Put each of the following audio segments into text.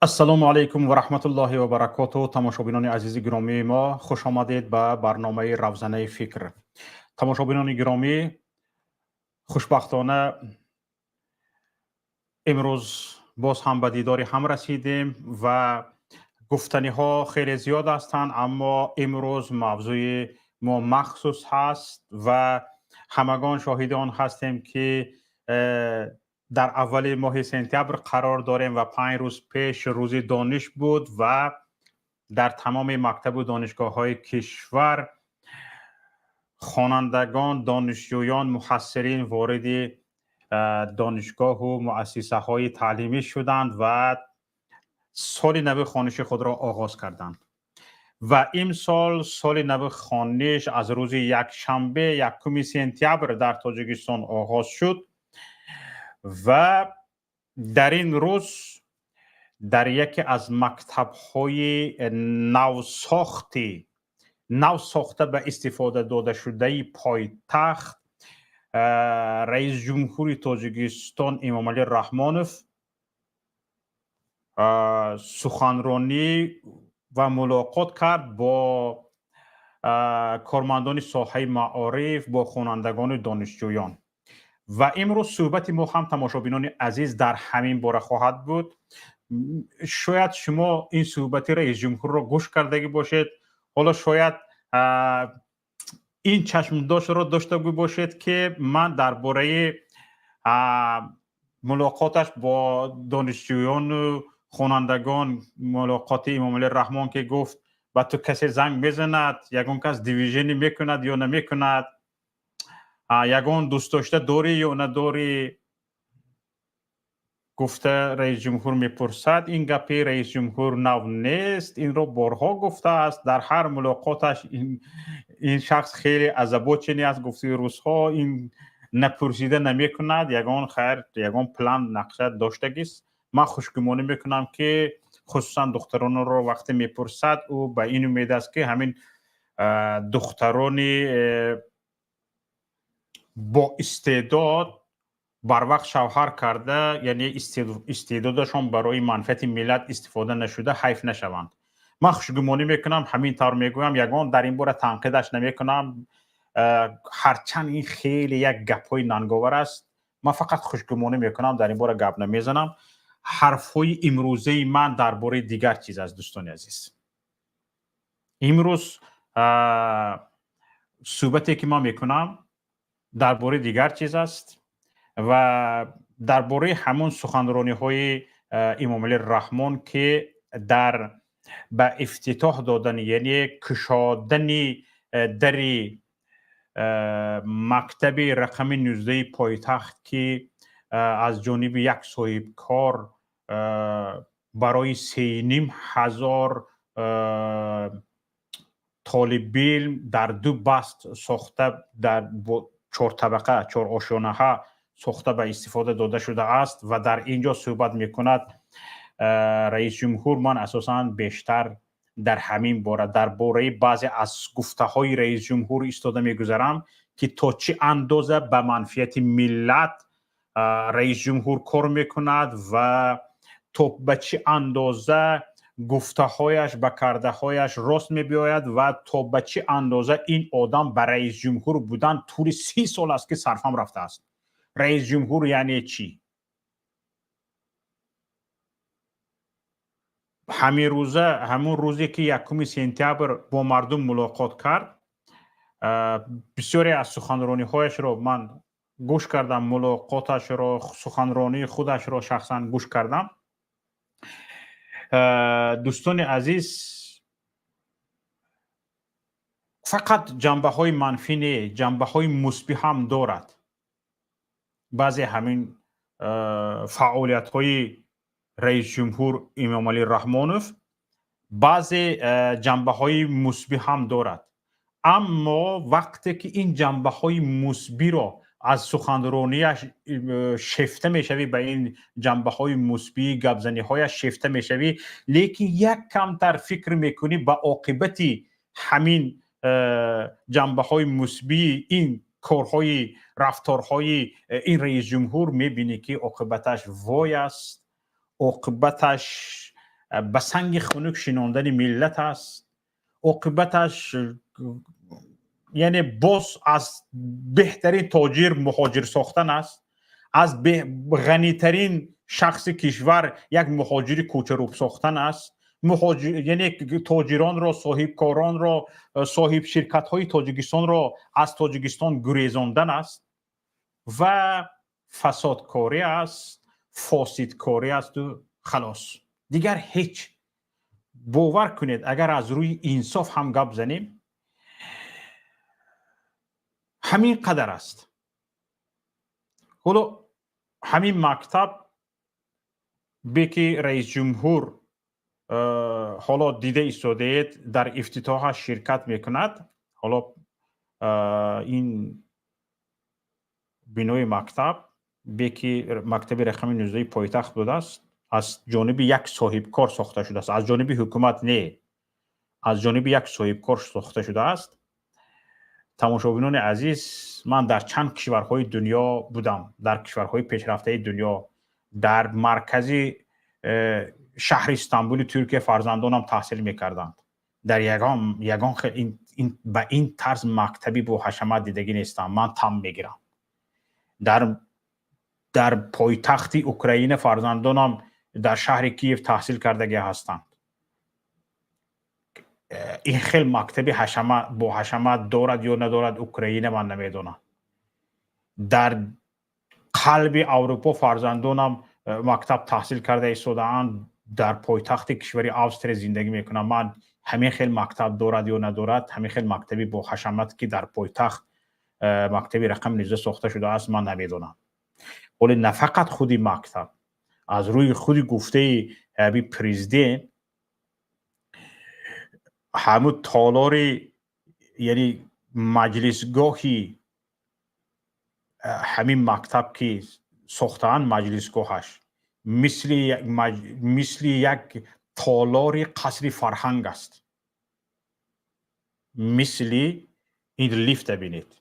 السلام علیکم و رحمت الله و برکاته. تماشابینان عزیز گرامی ما، خوش آمدید به برنامه روزانه فکر. تماشابینان گرامی، خوشبختانه امروز باز هم به دیدار هم رسیدیم و گفتنی ها خیلی زیاد هستند، اما امروز موضوع ما مخصوص هست و همگان شاهد آن هستیم که در اول ماه سپتامبر قرار داریم و 5 روز پیش روز دانش بود و در تمام مکتب و دانشگاه های کشور خوانندگان، دانشجویان، محصلین وارد دانشگاه و مؤسسه های تعلیمی شدند و سال نو خوانش خود را آغاز کردند. و این سال نو خوانش از روز یک شنبه 1 سپتامبر در تاجیکستان آغاز شد و در این روز در یکی از مکتب‌های نو ساخته به استفاده داده شده پایتخت، رئیس جمهوری تاجیکستان امامعلی رحمانوف سخنرانی و ملاقات کرد با کارمندان ساحه معارف، با خوانندگان و دانشجویان. و امروز صحبت ما هم تماشابینان عزیز در همین باره خواهد بود. شاید شما این صحبت رئیس جمهور را گوش کردگی باشید، حالا شاید این چشم‌داشت را داشته باشید که من درباره ملاقاتش با دانشجویان و خوانندگان، ملاقات امامعلی رحمان که گفت و تو کسی زنگ میزند، یگان کس دیویژنی میکند یا نمیکند، یگان دوست داشته داری یا نداری، گفته رئیس جمهور میپرسد. این گپی رئیس جمهور نو نیست، این رو بارها گفته است. در هر ملاقاتش این شخص خیلی عصبی چنین است، گفته روزها این نپرسیده نمیکند، یگان پلان نقشه داشته است. من خوشگمانی میکنم که خصوصا دختران رو وقتی میپرسد او به این امید است که همین دخترانی با استعداد بر وقت شوهر کرده، یعنی استعدادشان برای منفعت ملت استفاده نشده حیف نشوند. من خوشگمانی میکنم، همین طور میگویم، یگان در این باره تنقیدش نمیکنم. هرچند این خیلی یک گپ‌های ننگاور است، من فقط خوشگمانی میکنم، در این باره گپ نمیزنم. حرف‌های امروزه من درباره دیگر چیز است دوستان عزیز. امروز صحبتی که ما میکنم درباره دیگر چیز است و درباره همون سخنرانی‌های امام علی رحمان که در به افتتاح دادن، یعنی کشادن در مکتب رقم 19 پایتخت که از جانب یک صاحب کار برای 3,500 طالب علم در 2 بست ساخته، در 4 طبقه 4 آشیانه ها ساخته به استفاده داده شده است و در اینجا صحبت میکند رئیس جمهور. من اساساً بیشتر در همین باره درباره بعضی از گفته های رئیس جمهور ایستاده میگذارم که تا چه اندازه به منفعت ملت رئیس جمهور کار میکند و تا به چه اندازه گفته هایش به کرده هایش راست میبیاید و تا به چه اندازه این آدم به رئیس جمهور بودن طول 30 سال است که صرفم رفته است. رئیس جمهور یعنی چی؟ همون روزی که 1 سپتامبر با مردم ملاقات کرد، بسیاری از سخنرانی هایش رو من گوش کردم، ملاقاتش رو، سخنرانی خودش رو شخصا گوش کردم. دوستان عزیز، فقط جنبه های منفی نه، جنبه های مثبت هم دارد. بعضی همین فعالیت های رئیس جمهور امام علی رحمانوف بعضی جنبه های مثبت هم دارد، اما وقتی که این جنبه های مثبت را از سخنرانیش شفته میشوی، به این جنبه های مثبت گپزنی هایش شفته میشوی، لیکن یک کمتر فکر میکنی به عاقبت همین جنبه های مثبت، این کارهای رفتارهای این رئیس جمهور، میبینی که عاقبتش وای است، عاقبتش به سنگ خنک شناندن ملت است، عاقبتش یعنی باز از بهترین تاجر مهاجر ساختن است، از غنیترین شخص کشور یک مهاجر کوچروب ساختن است، یعنی تاجران را، صاحب کاران را، صاحب شرکت های تاجیکستان را از تاجیکستان گریزاندن است و فسادکاری است، فاسدکاری است و خلاص دیگر هیچ. باور کنید اگر از روی انصاف هم گپ زنیم همین قدر است. حالا همین مکتب به که رئیس جمهور حالا دیده ایستاده در افتتاح شرکت میکند، حالا این بنای مکتب به که مکتب رقم 19 پایتخت بوده است، از جانب یک صاحب کار ساخته شده است، از جانب حکومت نه، از جانب یک صاحب کار ساخته شده است. تماشابینان عزیز، من در چند کشورهای دنیا بودم، در کشورهای پیشرفته دنیا، در مرکز شهر استانبول ترکیه فرزندانم تحصیل میکردند. در یگان به این طرز مکتبی با حشمت دیدگی نیستم. من تم میگیرم. در پایتخت اوکراین فرزندانم در شهر کیف تحصیل کردگی هستند. این خیلی مکتب با حشمت دارد یا ندارد اوکراین من نمیدونم. در قلب اروپا فرزندانم مکتب تحصیل کرده ایستاده‌اند، در پایتخت کشور استرالیا زندگی میکنم. من همین خیلی مکتب دارد یا ندارد، همین خیلی مکتبی با حشمت که در پایتخت مکتبی رقم 19 ساخته شده است من نمیدونم. ولی نه فقط خودی مکتب، از روی خودی گفته بی پرزیدنت همون تالار، یعنی مجلسگاهی همین مکتب که ساختن مجلسگاهش مثل یک تالار قصر فرهنگ است. مثل این لیفت ببینید،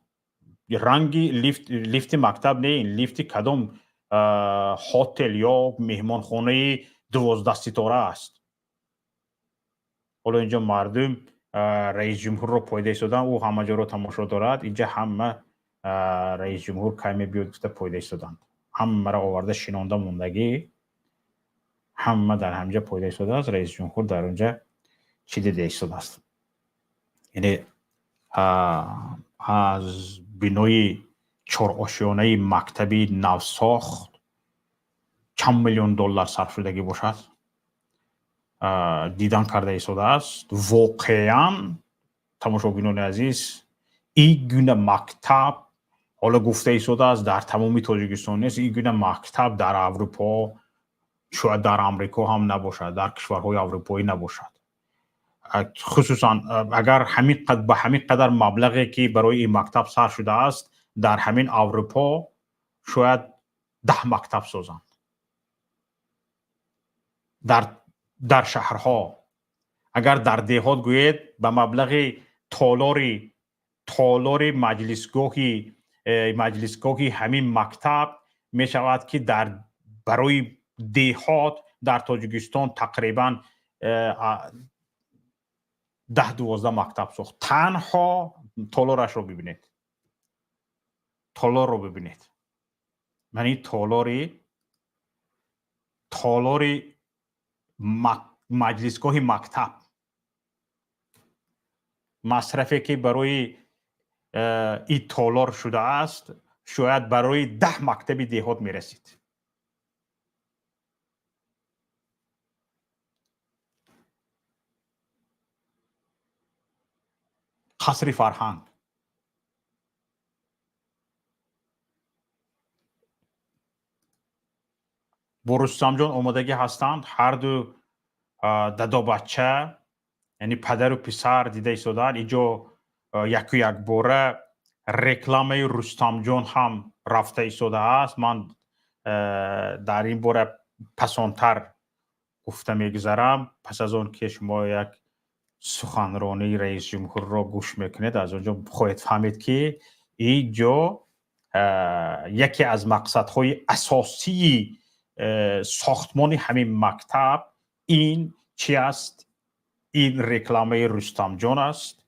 رنگی لیفت مکتب نه، این لیفت کدام هتل یا مهمانخانه 12 ستاره است. حالا اینجا مردم رئیس جمهور رو پایده ایستادن، او همه جا رو تماشا دارد. اینجا همه رئیس جمهور کمی بیاد گفته پایده ایستادن، همه را آورده شینانده موندگی، همه در همجا پایده ایستاده است. رئیس جمهور در اونجا چی دیده ایستاده است؟ یعنی از بینوی چهار آشیانه مکتبی نوساخت چند میلیون دلار صرف شدگی باشد دیدن کرده ایستاده است. واقعا تماشاگران عزیز، این گونه مکتب حالا گفته ایستاده است در تمامی تاجیکستان نیست، این گونه مکتب در اروپا، شاید در امریکا هم نباشد، در کشورهای اروپایی نباشد. خصوصا اگر به همین قدر مبلغی که برای این مکتب صرف شده است در همین اروپا شاید 10 مکتب سازند در شهرها. اگر در دهات گوید به مبلغ تالار مجلسگاهی همین مکتب می شود که برای دهات در تاجیکستان تقریبا 10-12 مکتب ساخت. تنها تالارش رو ببینید، تالار رو ببینید، یعنی تالار مجلسگاه مکتب، مصرفی که برای این تالار شده است شاید برای 10 مکتب دهات میرسید. قصر فرهنگ، با رستم جان آمادگی هستند. هر دو دادا بچه یعنی پدر و پسر دیده ایستادن. اینجا یک باره رکلام رستم جان هم رفته ایستاده است. من در این باره پسانتر گفته میگذرم. پس از اون که شما یک سخنرانی رئیس جمهور را گوش میکنید از اونجا خواهید فهمید که اینجا یکی از مقصدهای اساسی ساختمان همین مکتب این چی است؟ این رکلامه رستم جان است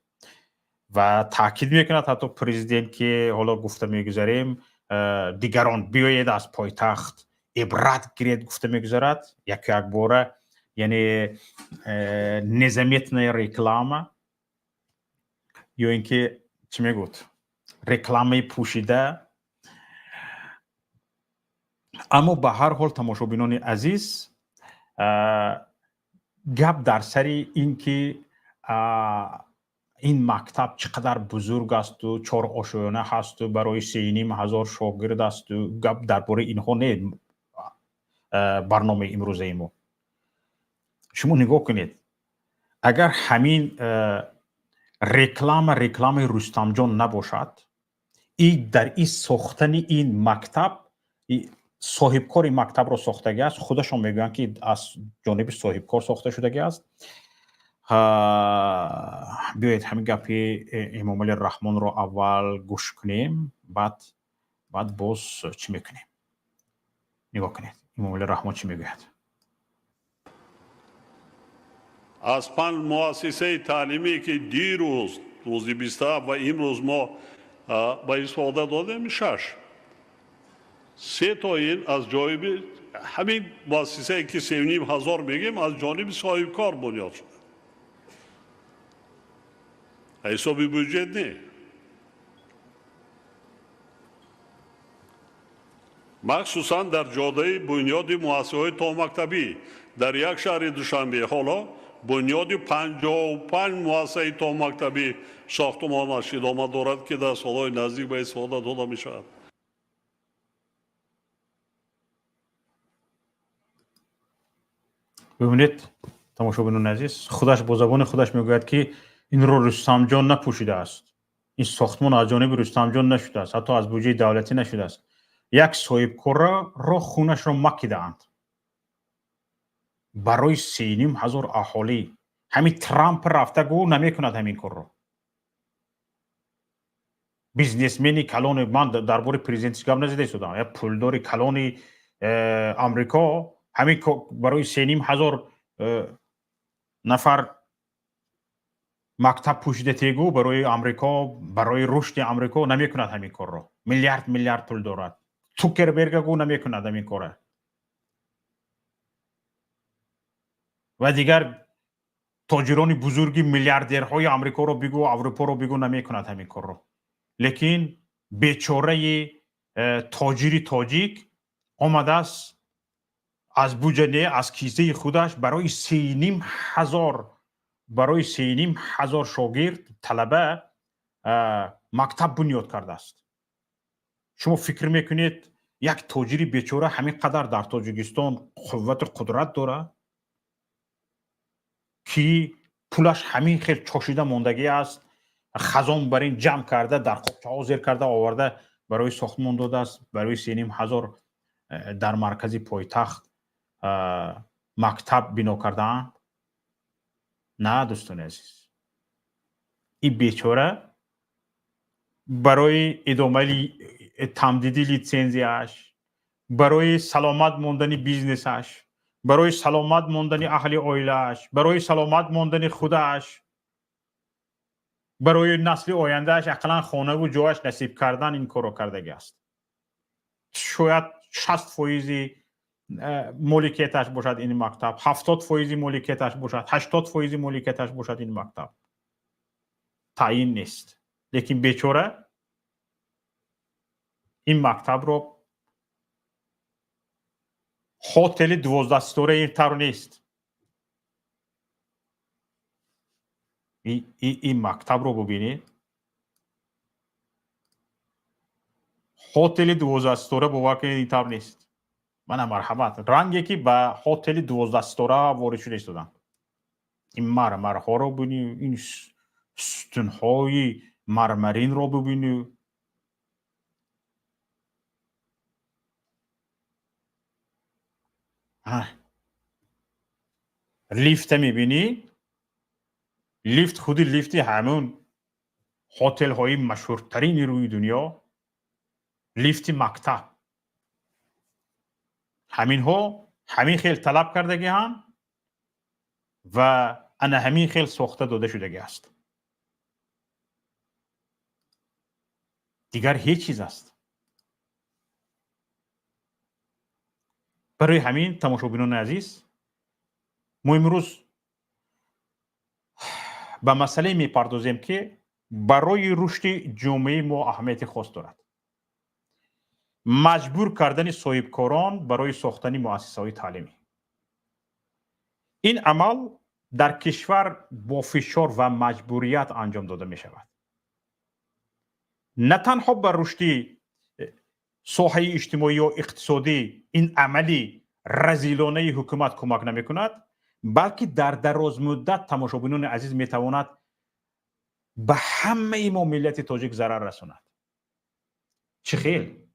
و تاکید میکند حتی پرزیدنت که حالا گفته میگذاریم دیگران بیایید از پایتخت عبرت گیرید گفته میگذارد. یک باره یعنی نظامیت رکلام یا اینکه چی میگوت رکلامه پوشیده. اما به هر حال تماشابینان عزیز، گپ در سر این که این مکتب چقدر بزرگ است و 4 آشیانه هست و برای 3,500 شاگرد است و گپ درباره اینها نه برنامه امروزه ما. شما نگاه کنید، اگر همین رکلام رستم جان نباشد، در این ساختن این مکتب صاحبکار مکتب را ساختگی است. خودشان میگن که از جانب صاحبکار ساخته شدگی است. بیایید همین گپی امام علی رحمان رو اول گوش کنیم، بعد باز چی میکنیم. نگاه کنید امام علی رحمان چی میگوید. از 5 مؤسسه تعلیمی که دیروز روز 27 و امروز ما با استفاده دادیم 6، 3 تا این از جانب همین مؤسسه که 3,500 میگیم از جانب صاحبکار بنیاد شده، حسابی بودجه نه. مخصوصا در جاده بنیاد مؤسسه‌های تا مکتبی در یک شهر دوشنبه حالا بنیاد 55 مؤسسه تا مکتبی ساختمانش ادامه دارد که در سالهای نزدیک به استفاده داده می شود. ببینید تماشاگران عزیز، خودش با زبان خودش میگوید که این رو رستم جان نپوشیده است. این ساختمان از جانب رستم جان نشده است، حتی از بودجه دولتی نشده است. یک صاحبکار را خونش را مکیدند برای 3,500 اهالی. همین ترامپ رفته گو نمیکند همین کار را. بیزنسمنی کلان، من درباره پرزیدنتش گپ نزده شدم، یا پولدار کلان امریکا همین برای 3,500 نفر مکتب پوشیده تیگو برای آمریکا، برای رشد آمریکا نمیکند همین کار رو. میلیارد پول دارد. توکربرگ گو نمیکند همین کاره. و دیگر تاجران بزرگی میلیاردرهای آمریکا رو بگو، اروپا رو بگو نمیکند همین کار رو. لیکن بیچاره تاجری تاجیک آمده است از بودجه از کیسه خودش برای 3,500 شاگرد طلبه مکتب بنیاد کرده است. شما فکر میکنید یک تاجری بیچاره همین قدر در تاجیکستان قوت قدرت داره که پولش همین خیلی چاشیده ماندگی است، خزان بر این جمع کرده، در قبچه ها زیر کرده آورده برای ساختمان داده است، برای 3,500 در مرکزی پایتخت مکتب بنا کردن؟ نه دوستان عزیز، این بیچاره برای ادامه تمدیدی لیسانسیش، برای سلامت ماندن بیزنسش، برای سلامت ماندن اهل عائله‌اش، برای سلامت ماندن خودش، برای نسل آیندهش اقلا خانه و جایش نصیب کردن این کارو کردگی است. شاید 60% مالکیتش باشد این مکتب، 70% مالکیتش باشد، 80% مالکیتش باشد این مکتب، تعیین نیست. لیکن بیچاره این مکتب رو هتل 12 ستاره اینطور نیست. این مکتب رو ببینید، هتل 12 ستاره باور کنید اینطور نیست. من مرحمت رنگی که به هتل 12 ستاره وارد شده استودن. این مرمرها رو ببینید، این ستونهای مرمرین رو ببینید. لیفت میبینی، لیفت خودی لیفتی همون هتل های مشهورترین روی دنیا، لیفت مکتب. همین خیل طلب کردگی هم و انا همین خیل ساخته داده شدگی است. دیگر هیچ چیز است. برای همین تماشابینان عزیز، ما امروز به مسئله میپردازیم که برای رشد جامعه ما اهمیت خاص دارد. مجبور کردن صاحبکاران برای ساختن مؤسسه‌های تعلیمی. این عمل در کشور با فشار و مجبوریت انجام داده می شود. نه تنها بر رشد ساحه اجتماعی و اقتصادی این عملی رذیلانه حکومت کمک نمی کند، بلکه در دراز مدت تماشابینان عزیز می تواند به همه ما ملت تاجیک ضرر رساند. چه خیل؟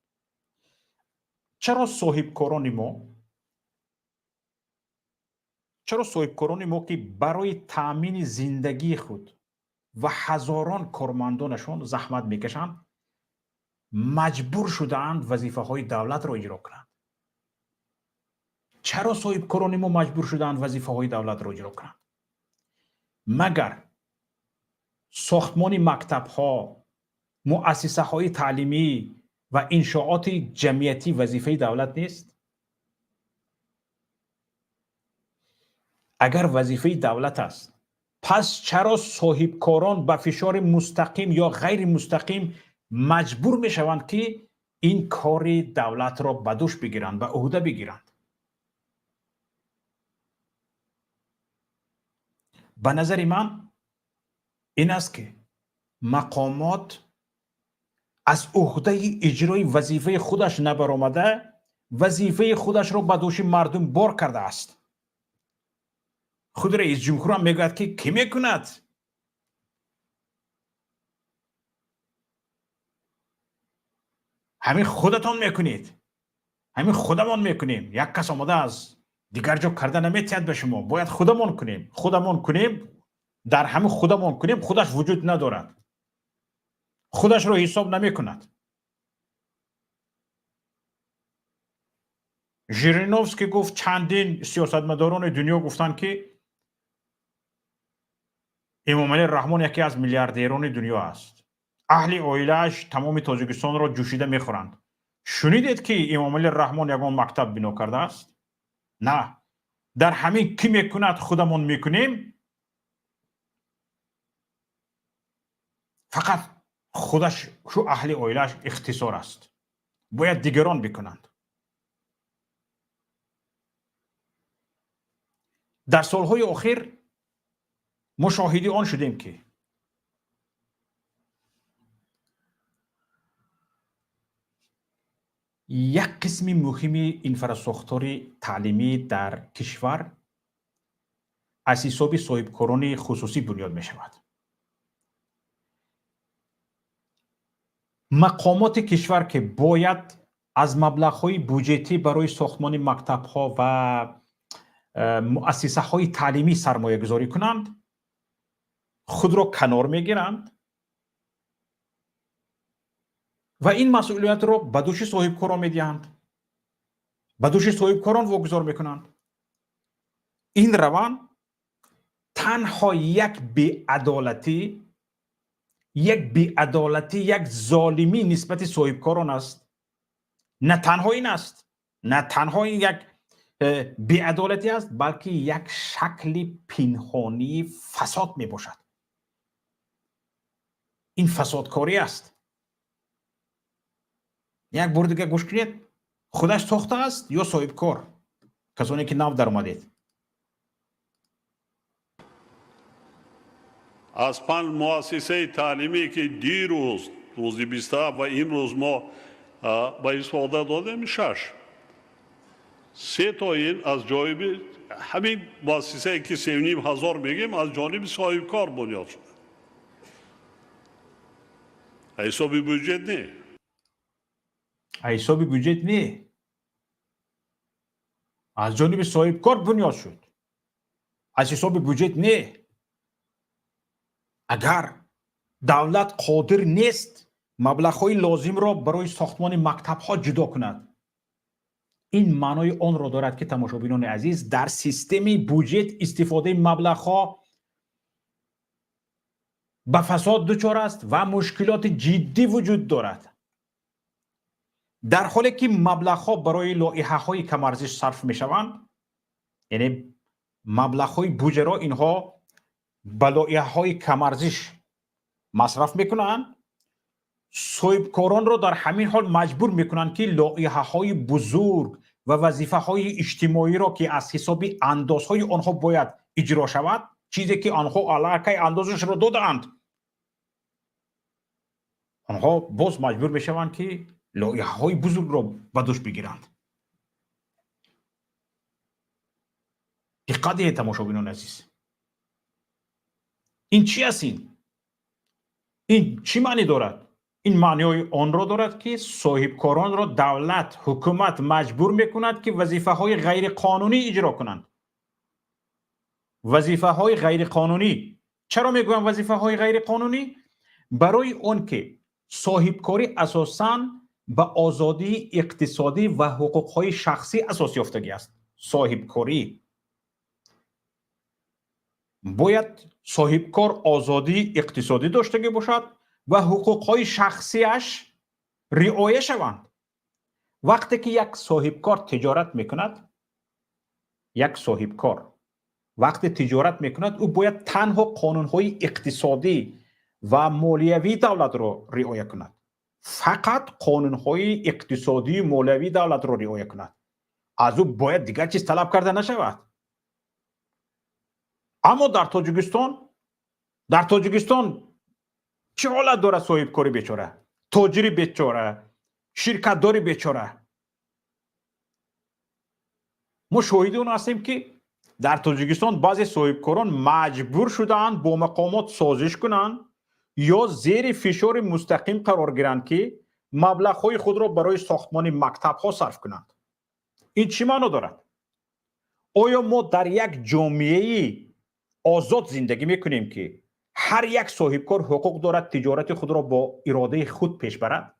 چرا صاحبکاران ما که برای تأمین زندگی خود و هزاران کارمندانشان زحمت میکشند مجبور شدند وظیفه های دولت را اجرا کنند؟ چرا صاحبکاران ما مجبور شدند وظیفه های دولت را اجرا کنند؟ مگر ساختمان مکتب ها، مؤسسه های تعلیمی و انشاءات جمعیتی وظیفه دولت نیست؟ اگر وظیفه دولت است، پس چرا صاحبکاران به فشار مستقیم یا غیر مستقیم مجبور می شوند که این کار دولت را به دوش بگیرند، به عهده بگیرند؟ به نظر من این است که مقامات از عهده اجرای وظیفه خودش نبرآمده، وظیفه خودش را به دوش مردم بار کرده است. خود رئیس جمهور هم میگوید که کی میکند؟ همین خودتان میکنید، همین خودمان میکنیم. یک کس آمده از دیگر جا کرده نمیتید به شما، باید خودمان کنیم. در همین خودمان کنیم خودش وجود ندارد، خودش رو حساب نمی کند. ژیرینوفسکی گفت چندین سیاستمداران دنیا گفتن که امامعلی رحمان یکی از میلیاردران دنیا است. اهل اویلش تمام تاجیکستان را جوشیده میخورند. شنیدید که امامعلی رحمان یگان مکتب بنا کرده است؟ نه. در همین کی میکند خودمون میکنیم. فقط خودش شو اهل اویلش اختصار است. باید دیگران بکنند. در سالهای اخیر مشاهده آن شدیم که یک قسم مهم انفراستراکچور تعلیمی در کشور از حساب صاحبکاران خصوصی بنیاد می شود. مقامات کشور که باید از مبلغ‌های بودجتی برای ساختمان مکتب‌ها و مؤسسه‌های تعلیمی سرمایه گذاری کنند، خود را کنار میگیرند و این مسئولیت را به دوش صاحبکاران میدهند، به دوش صاحبکاران واگذار میکنند. این روند تنها یک بی‌عدالتی، یک ظالمی نسبت صاحبکاران است. نه تنها این است، نه تنها این یک بی‌عدالتی است، بلکه یک شکل پنهانی فساد می باشد. این فسادکاری است. یک بار دیگه گوش کنید، خودش ساخته است یا صاحبکار، کسانی که نو در اومدید. از 5 مؤسسه تعلیمی که دیروز روزی 27 و این روز ما به استفاده دادیم 6. 3 تا این از جانب همین مؤسسه که 3,500 میگیم از جانب صاحبکار بنیاد شده. حساب بودجت نه. حساب بودجت نه. از جانب صاحبکار بنیاد شد. از حساب بودجت نه. اگر دولت قادر نیست مبلغ‌های لازم را برای ساختمان مکتب‌ها جدا کند، این معنای آن را دارد که تماشابینان عزیز در سیستم بودجت استفاده مبلغ‌ها به فساد دچار است و مشکلات جدی وجود دارد. در حالی که مبلغ‌ها برای لایحه‌های کم ارزش صرف می‌شوند، یعنی مبلغ‌های بودجه را اینها به لایحه‌های کم ارزش مصرف می‌کنند، صاحبکاران را در همین حال مجبور می‌کنند که لایحه‌های بزرگ و وظیفه‌های اجتماعی را که از حساب اندازهای آنها باید اجرا شود، چیزی که آنها علاقه اندازش را دادند، آنها باز مجبور می‌شوند که لایحه‌های بزرگ را به دوش بگیرند. دقت تماشابینان عزیز، این چی است؟ این چی معنی دارد؟ این معنی آن را دارد که صاحبکاران را دولت، حکومت مجبور میکند که وظیفه‌های غیر قانونی اجرا کنند. وظیفه‌های غیر قانونی. چرا میگویم وظیفه‌های غیر قانونی؟ برای اون که صاحبکاری اساساً به آزادی اقتصادی و حقوق‌های شخصی اساس یافتگی است. صاحبکاری باید صاحبکار آزادی اقتصادی داشته باشد و حقوق‌های شخصیش رعایت شوند. وقتی که یک صاحبکار تجارت میکند، وقتی تجارت میکند، او باید تنها قانون‌های اقتصادی و مالیوی دولت را رعایت کند. فقط قانون‌های اقتصادی و مالیوی دولت را رعایت کند. از او باید دیگر چیز طلب کرده نشود. اما در تاجیکستان چه حالت داره صاحبکاری بیچاره؟ تاجری بیچاره، شرکتداری بیچاره. ما شاهد اون هستیم که در تاجیکستان بعضی صاحبکاران مجبور شدند با مقامات سازش کنند یا زیر فشار مستقیم قرار گیرند که مبلغ‌های خود را برای ساختمان مکتب‌ها صرف کنند. این چی معنی دارد؟ آیا ما در یک جامعه آزاد زندگی میکنیم که هر یک صاحبکار حقوق دارد تجارت خود را با اراده خود پیش برد؟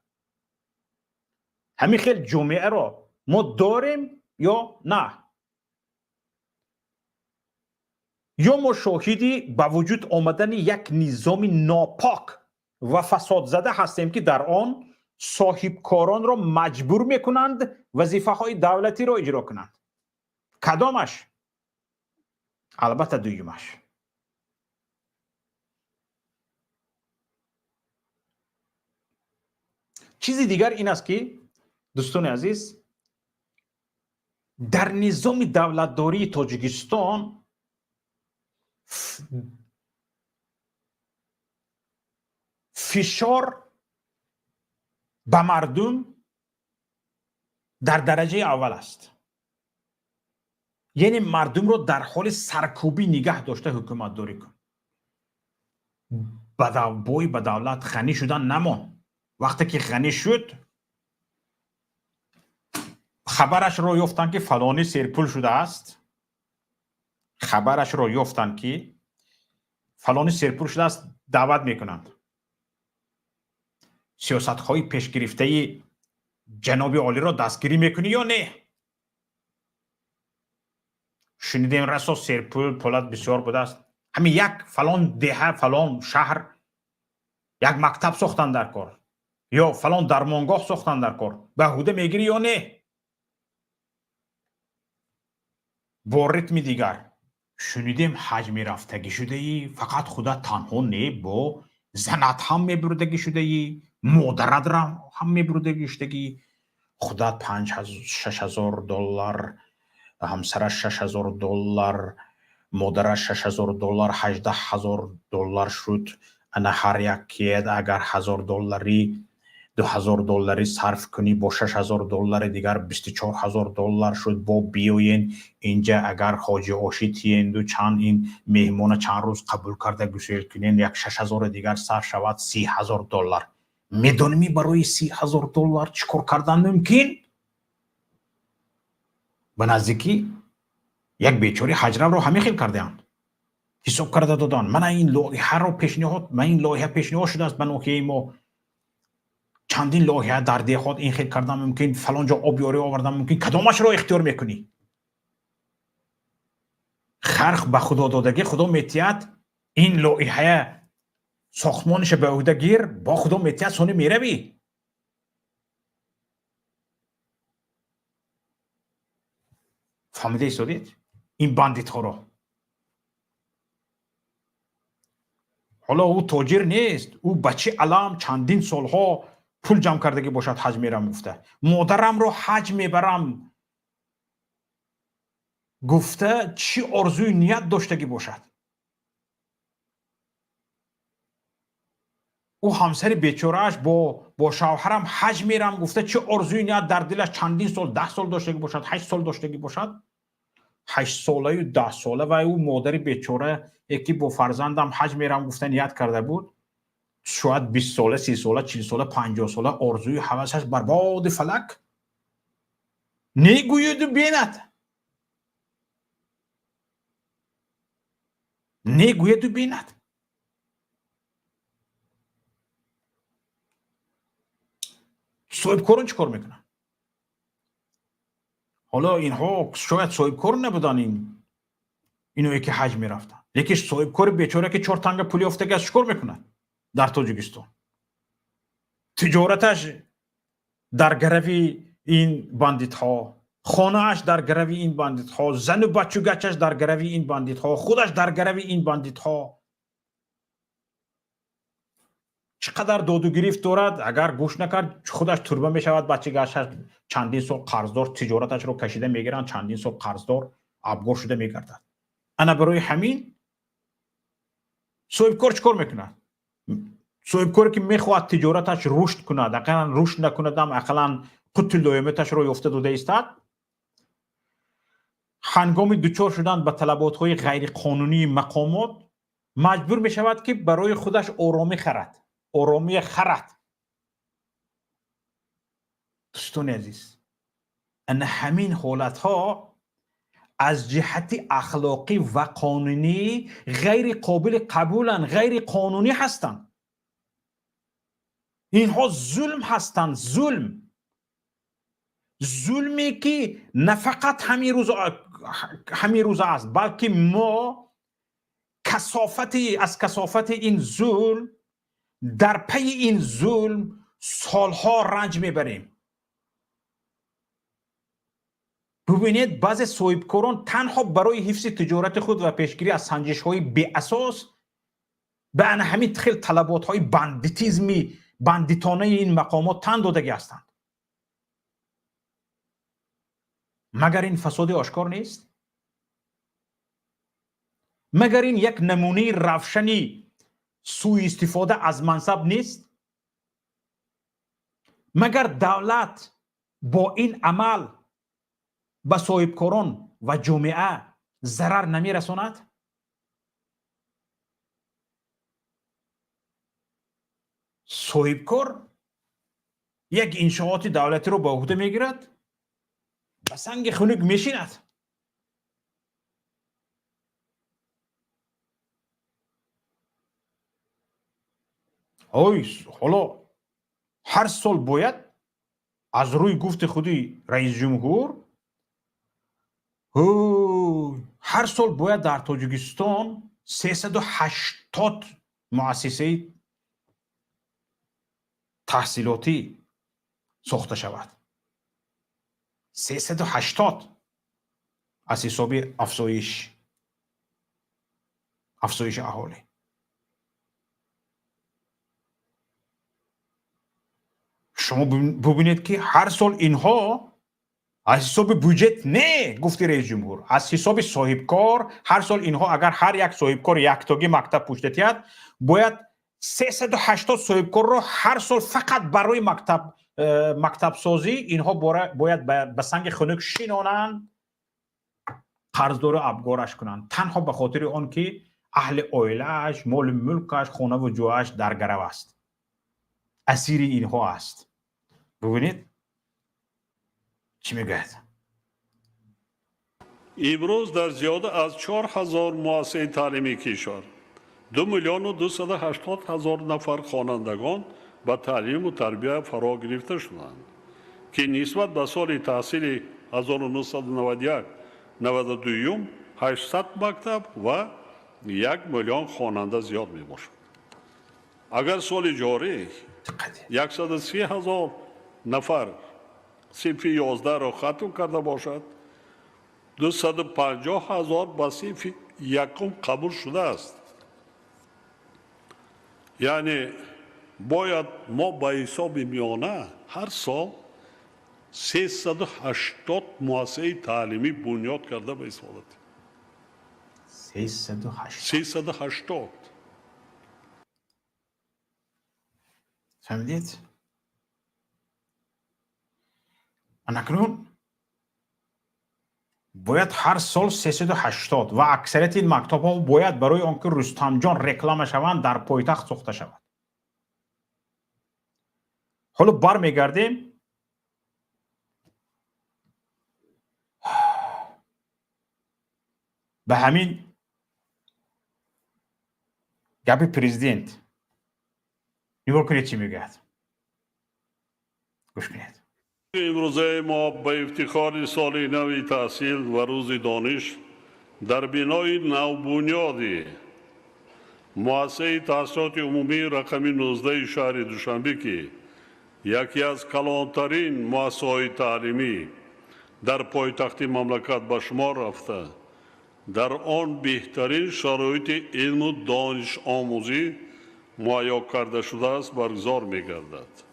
همین خیلی جامعه را ما داریم یا نه؟ یا ما شاهدی با وجود آمدن یک نظام ناپاک و فساد زده هستیم که در آن صاحب کاران را مجبور میکنند وظیفه های دولتی را اجرا کنند. کدامش؟ البته دویمش. چیزی دیگر این است که دوستان عزیز، در نظام دولتداری تاجیکستان فشار به مردم در درجه اول است. یعنی مردم رو در حال سرکوبی نگه داشته حکومت داری کن. بوی به دولت غنی شدن نمان. وقتی که غنی شد خبرش رو یافتن که فلانی سرپول شده است. خبرش رو یافتن که فلانی سرپول شده است، دعوت میکنند. سیاست های پیش گرفته جناب عالی را دستگیری میکنی یا نه؟ شنیدیم رسا سرپول پولت بسیار بوده است. همین یک فلان دهه فلان شهر یک مکتب ساختن در کار یا فلان درمانگاه ساختن در کار، بهوده میگیری یا نه؟ با ریتم دیگر شنیدیم حجم رفتگی شده ای، فقط خودت تنها نه، با زنت هم میبردگی شده ای، مادرت را هم میبردگی شده ای. خودت 5,000-6,000 دلار، همسرش 6,000 دلار، مادرش 6,000 دلار، 18,000 دلار شد. انا هر یکی اگر 1,000 دلاری 2,000 دلاری صرف کنی با 6,000 دلار دیگر 24,000 دلار شد. با بیاین اینجا اگر حاجی آشی تیند و چند این مهمان چند روز قبول کرده گسیل کنین یک 6,000 دیگر صرف شود 30,000 دلار. میدونی برای 30,000 دلار چیکار کردن ممکن؟ به نزدیکی یک بیچاره حجره رو همه خیل کرده اند. حساب کرده دادن من این لایحه رو پیشنهاد، من این لایحه پیشنهاد شده است به نوحه ما چندین لایحه در دهات این خیل کردن ممکن، فلان جا آبیاری آوردن ممکن، کدامش رو اختیار میکنی؟ خرخ به خدا دادگی خدا میتیاد این لایحه ساختمانش به عهده گیر، با خدا میتیاد سونی میروی. فهمیده ایستادید این بندیت ها رو؟ حالا او تاجر نیست، او بچه علم چندین سالها پول جمع کردگی باشد حج میرم گفته، مادرم رو حج میبرم گفته، چی آرزوی نیت داشتگی باشد. او همسر بیچارهش با شوهرم حج میرم گفته، چه آرزوی نیت در دلش چندین سال 10 سال داشتگی باشد، 8 سال داشتگی باشد. 8 ساله و 10 ساله و او مادر بیچاره یکی با فرزندم حج میرم گفته نیت کرده بود، شاید 20 ساله 30 ساله 40 ساله 50 ساله آرزوی هوسش برباد فلک. نگوید و بیند، نگوید و بیند. صاحب کارون چی کار میکنن؟ حالا اینها شاید صاحب کار نبودن، اینو که حج میرفتن، لیکن صاحب کار بیچاره که 4 تنگ پولی افتاده است چیکار میکنن در تاجیکستان؟ تجارتش در گروی این باندیت ها، خانه اش در گروی این باندیت ها، زن و بچگچش در گروی این باندیت ها، خودش در گروی این باندیت ها. چقدر داد و گریفت دارد، اگر گوش نکرد خودش تربه می شود. بچگچش چندین سال قرضدار، تجارتش رو کشیده میگیرن، چندین سال قرضدار ابگار شده میگردد. انا برای همین صاحب کار چیکار میکنه؟ صاحب کاری که میخواد تجارتش رشد کند، اقلا رشد نکند هم اقلا قطع لایمتش رو یافته داده ایستد، هنگام دوچار شدن به طلبات های غیر قانونی مقامات مجبور می شود که برای خودش آرامی خرد، آرامی خرد. دوستان عزیز، ان همین حالت ها از جهت اخلاقی و قانونی غیر قابل قبولن، غیر قانونی هستند. اینها ظلم هستند، ظلمی که نه فقط همین روز است، بلکه ما از کثافت این ظلم، در پی این ظلم سالها رنج میبریم. ببینید بعضی صاحبکاران تنها برای حفظ تجارت خود و پیشگیری از سنجش های بی اساس به همین خیل طلبات های بندیتانه این مقامات تن دادگی هستند. مگر این فساد آشکار نیست؟ مگر این یک نمونه روشنی سوء استفاده از منصب نیست؟ مگر دولت با این عمل به صاحبکاران و جامعه ضرر نمی رساند؟ صاحبکار یک انشاءات دولتی رو به عهده میگیرد، به سنگ خنک میشیند. حالا هر سال باید از روی گفت خودی رئیس جمهور هر سال باید در تاجیکستان 380 مؤسسه تحصیلاتی ساخته شود. 380 از حساب افزایش اهالی. شما ببینید که هر سال اینها از حساب بودجت نه گفتی رئیس جمهور، از حساب صاحبکار هر سال اینها اگر هر یک صاحبکار یک تاگی مکتب پشتتیت باید 380 صاحبکار رو هر سال فقط برای مکتب سازی اینها باید به سنگ خنک شینانند، قرضدار ابگارش کنند، تنها به خاطر آن که اهل عائله‌اش، مال ملکش، خانه و جوهش در گرو است، اسیر اینها است. ببینید چی میگوید؟ امروز در زیاده از 4000 مؤسسه تعلیمی کشور 2,280,000 نفر خوانندگان به تعلیم و تربیت فرا گرفته شدند که نسبت به سال تحصیل 1991-92 800 مکتب و 1,000,000 خواننده زیاد می باشد. اگر سال جاری 130,000 نفر صنف 11 را ختم کرده باشد، 250,000 به صنف یکم قبول شده است. یعنی باید ما به حساب میانه هر سال 380 مؤسسه تعلیمی بنیاد کرده به اسفالت. 380 فهمیدید؟ اکنون باید هر سال 380 و اکثریت این مکتب ها باید برای آنکه رستم جان رکلام شوند در پایتخت ساخته شود. حالا برمیگردیم به همین گپ پرزیدنت. نگاه کنید چی میگه. گوش کنید. امروزه ما به افتخار سال نو تحصیل و روز دانش در بنای نوبنیاد مؤسسه تحصیلات عمومی رقم 19 شهر دوشنبه که یکی از کلانترین مؤسسه‌های تعلیمی در پایتخت مملکت به شمار رفته، در آن بهترین شرایط علم و دانش آموزی مهیا کرده شده است برگزار می‌گردد.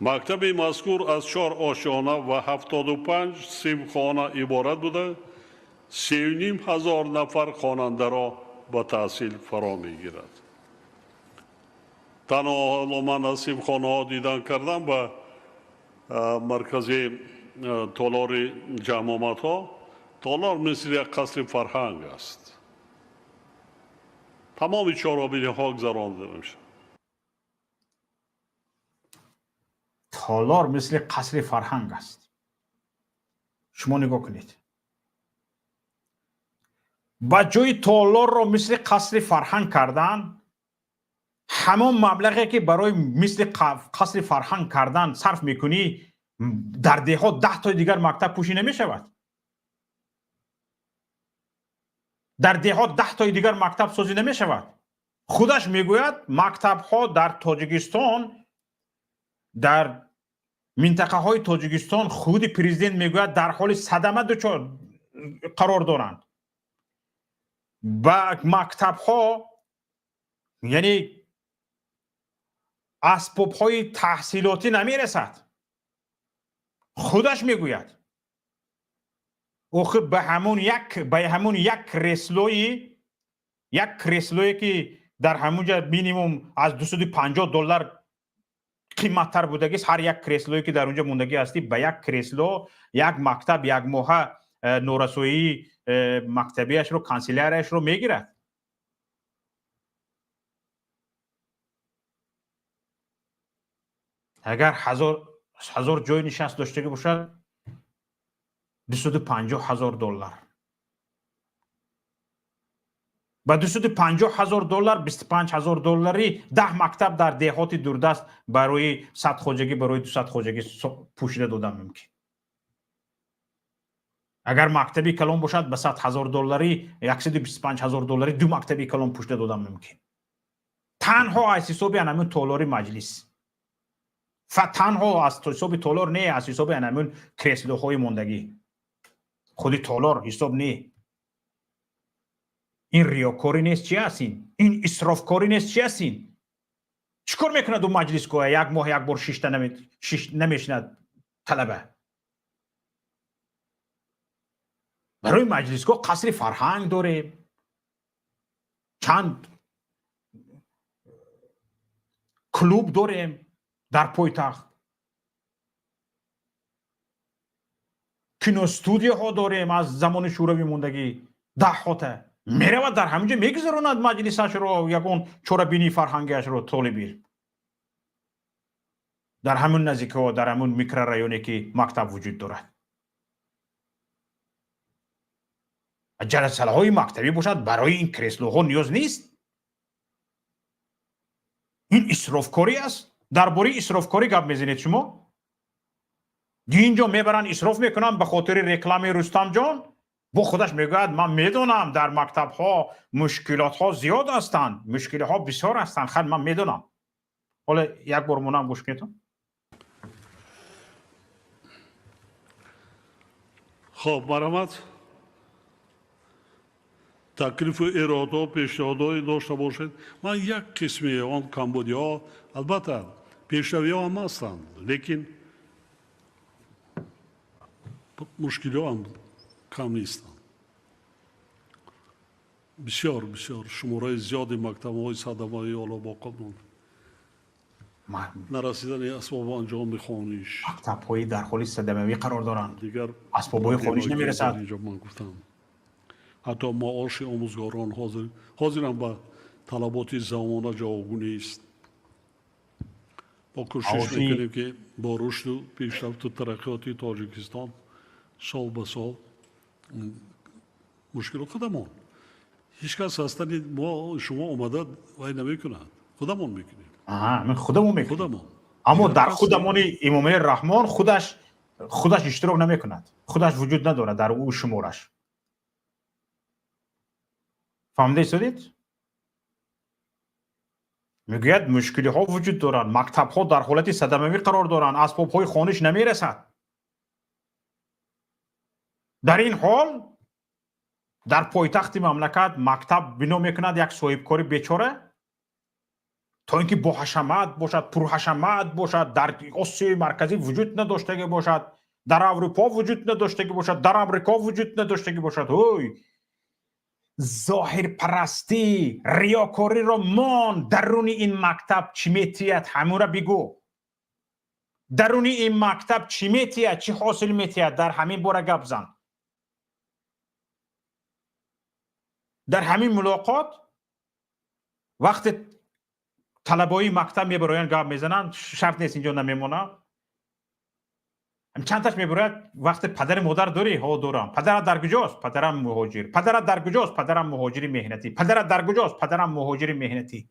مکتب مذکور از 4 آشیانه و 75 صنفخانه عبارت بوده، 3,500 نفر خواننده را به تحصیل فرا میگیرد. تنها من از صنفخانه ها دیدن کردم به مرکز تالار جمامت ها. تالار مثل یک قصر فرهنگ است. تمام چهارراه ها گذرانده میشه. تالار مثل قصر فرهنگ است. شما نگاه کنید. با جای تالار را مثل قصر فرهنگ کردن، همان مبلغی که برای مثل قصر فرهنگ کردن صرف میکنی در دهها 10 تا دیگر مکتب پوشی نمی شود. در دهات 10 تای دیگر مکتب سازی نمی شود. خودش میگوید مکتب ها در تاجیکستان، در منطقه های تاجیکستان، خود پرزیدنت میگوید در حال صدمه دچار قرار دارند. و مکتب ها یعنی اسباب های تحصیلاتی نمی رسد. خودش میگوید به همون یک کرسلوی که در همونجا مینیمم از $250 قیمتتر بودگی است. هر یک کرسلوی که در اونجا موندگی هستی به یک کرسلو یک مکتب یک ماه نورسویی مکتبیش رو کانسیلرش رو میگیرد. اگر هزار جای نشست داشته باشد $250,000 با $250,000 $25,000 10 مکتب در دهات دوردست برای 100 خواجگی برای 200 خواجگی پوشیده دادن ممکن. اگر مکتبی کلان باشد به $100,000 $125,000 دو مکتبی کلان پوشیده دادن ممکن. تنها از حساب همون تالار مجلس، تنها از حساب تالار نه، از حساب همون کرسلوهای موندگی، خودی تالار حساب نه. این ریاکاری نیست چی هستین؟ این اسرافکاری نیست چی هستین؟ چیکار میکنه دو مجلس که یک ماه یک بار 6 تا نمیشند طلبه؟ برای مجلس که قصر فرهنگ داره، چند کلوب داریم در پایتخت، کینو استودیو ها داریم از زمان شوروی موندگی دهاته. میره و در همینجا میگذراند مجلسش رو، یکون چوربینی فرهنگش رو طالبی در همون نزدیک ها، در همون میکرورایونی که مکتب وجود دارد. جلسه های مکتبی باشد برای این کرسلوها نیاز نیست. این اسرافکاری است. درباره اسرافکاری گپ میزنید شما؟ اینجا میبرن اسراف میکنن به خاطر رکلام رستم جان. با خودش میگوید من میدونم در مکتب ها مشکلات ها زیاد هستند، مشکل ها بسیار هستند، خیلی من میدونم. حالا یک بار مونم گوش کنید. خب مرحمت تکلیف اراده و پیشنهادهای داشته باشید. من یک قسمی آن کمبودیا البته پیشروی ها هم هستند، لیکن مشکلی ها هم کم نیستند. بسیار شماره زیادی مکتب های صدمه حالا با قانون نرسیدن اسباب انجام خانیش، مکتب های در حال صدمه قرار دارند، دیگر اسباب های خانیش نمیرسد. اینجا من گفتم حتی معاش آموزگاران حاضرم به طلبات زمانه جوابگونی است. با کوشش میکنیم که با رشد و پیشرفت و ترقیات تاجیکستان سال به سال مشکل خودمون هیچ کس هستن ما شما اومده وای نمیکنند، خودمون میکنیم. من خودمون میکنیم. اما در خودمون امام رحمان خودش اشتراک نمیکند، خودش وجود نداره در او شمارش. فهمیده شدید؟ میگوید مشکلی ها وجود دارند، مکتب ها در حالت صدمه‌ای قرار دارند، اسباب های خانش نمیرسد. در این حال در پایتخت مملکت مکتب بنا میکند یک صاحبکاری بیچاره تا اینکه با حشمت باشد، پر حشمت باشد، در آسیای مرکزی وجود نداشته باشد، در اروپا وجود نداشته باشد، در امریکا وجود نداشته باشد. ظاهر پرستی، ریاکاری را مان درون این مکتب چی میتید؟ همون را بگو. درون این مکتب چی میتید؟ چی حاصل میتید؟ در همین باره گپ زن. در همین ملاقات وقت طلبای مکتب میبراین گپ میزنن، شرط نیست اینجا نمیمونه، چند تاش میبراید وقت پدر مادر داری؟ ها دارم. پدرت در کجاست؟ پدرم مهاجر. پدرت در کجاست؟ پدرم مهاجر مهنتی. پدرت در کجاست؟ پدرم مهاجر مهنتی.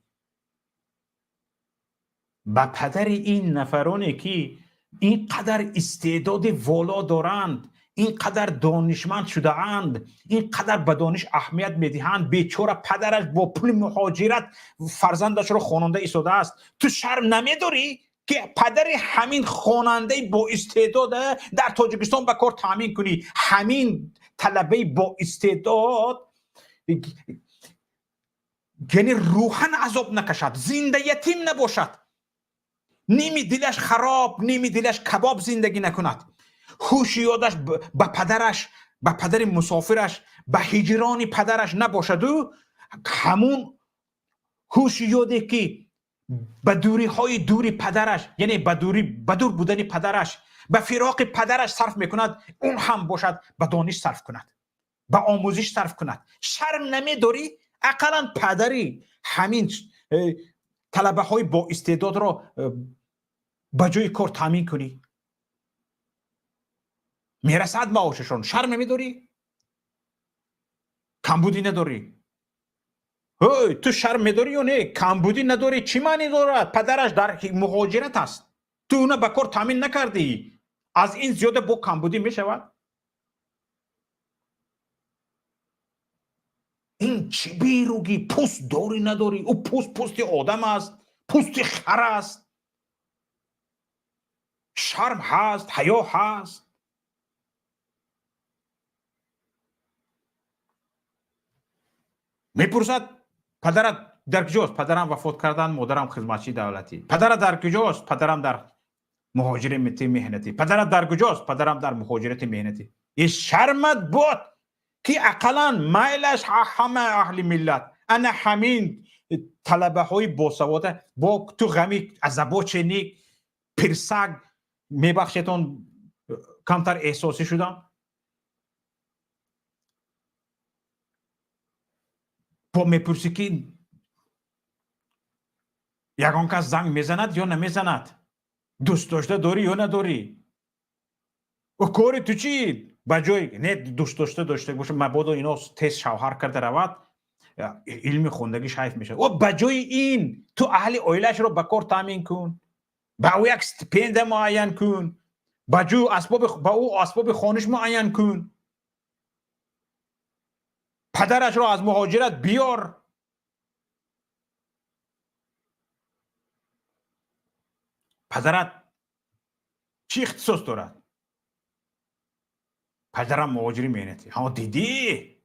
با پدر این نفرانی که اینقدر استعداد والا دارند، اینقدر دانشمند شده اند، اینقدر به دانش اهمیت میدهند، بیچاره پدرش با پول مهاجرت فرزندش رو خواننده ایستاده است. تو شرم نمیداری که پدر همین خواننده با استعداد در تاجیکستان به کار تامین کنی؟ همین طلبه با استعداد یعنی روحاً عذاب نکشد، زنده یتیم نباشد، نیمی دلش خراب، نیمی دلش کباب زندگی نکند، هوش یادش به پدرش، به پدر مسافرش، به هجران پدرش نباشد، و همون هوش یادی که به دوری های دوری پدرش، یعنی به دور بودن پدرش، به فراق پدرش صرف میکند، اون هم باشد به دانش صرف کند، به آموزش صرف کند. شرم نمیداری؟ اقلا پدری همین طلبه های با استعداد را به جای کار تامین کنی، میرسد معاششون، شرم نمیداری؟ کمبودی نداری؟ تو شرم میداری یا نه؟ کمبودی نداری؟ چی معنی دارد؟ پدرش در مهاجرت است، تو اونو به کار تامین نکردی، از این زیاده با کمبودی میشود؟ این چی بیروگی؟ پوست داری نداری؟ او پوست آدم است، پوست خر است. شرم هست، حیا هست. میپرسد پدرت در کجاست؟ پدرم وفات کردن، مادرم خدمتچی دولتی. پدرت در کجاست؟ پدرم در مهاجرت مهنتی. پدرت در کجاست؟ پدرم در مهاجرت مهنتی. این شرمت بود که اقلا میلش همه اهل ملت، انا همین طلبه های باسواده با تو غمی عذابا چنی پرسگ میبخشتون کمتر احساسی شدن؟ با میپرسی که یگان کس زنگ میزند یا نمیزند، دوست داشته داری یا نداری، و کاری تو چی؟ بجای نه دوست داشته باشه مبادا اینا تست شوهر کرده رود، علم خوندگی شایف میشه، و بجای این تو اهل اویلش رو به کار تامین کن، با او یک استیپند معین کن، با او اسباب خانش معین کن، پدرش رو از مهاجرت بیار. پدرت چی اختصاص دارد؟ پدرم مهاجری مهنتی. ها دیدی؟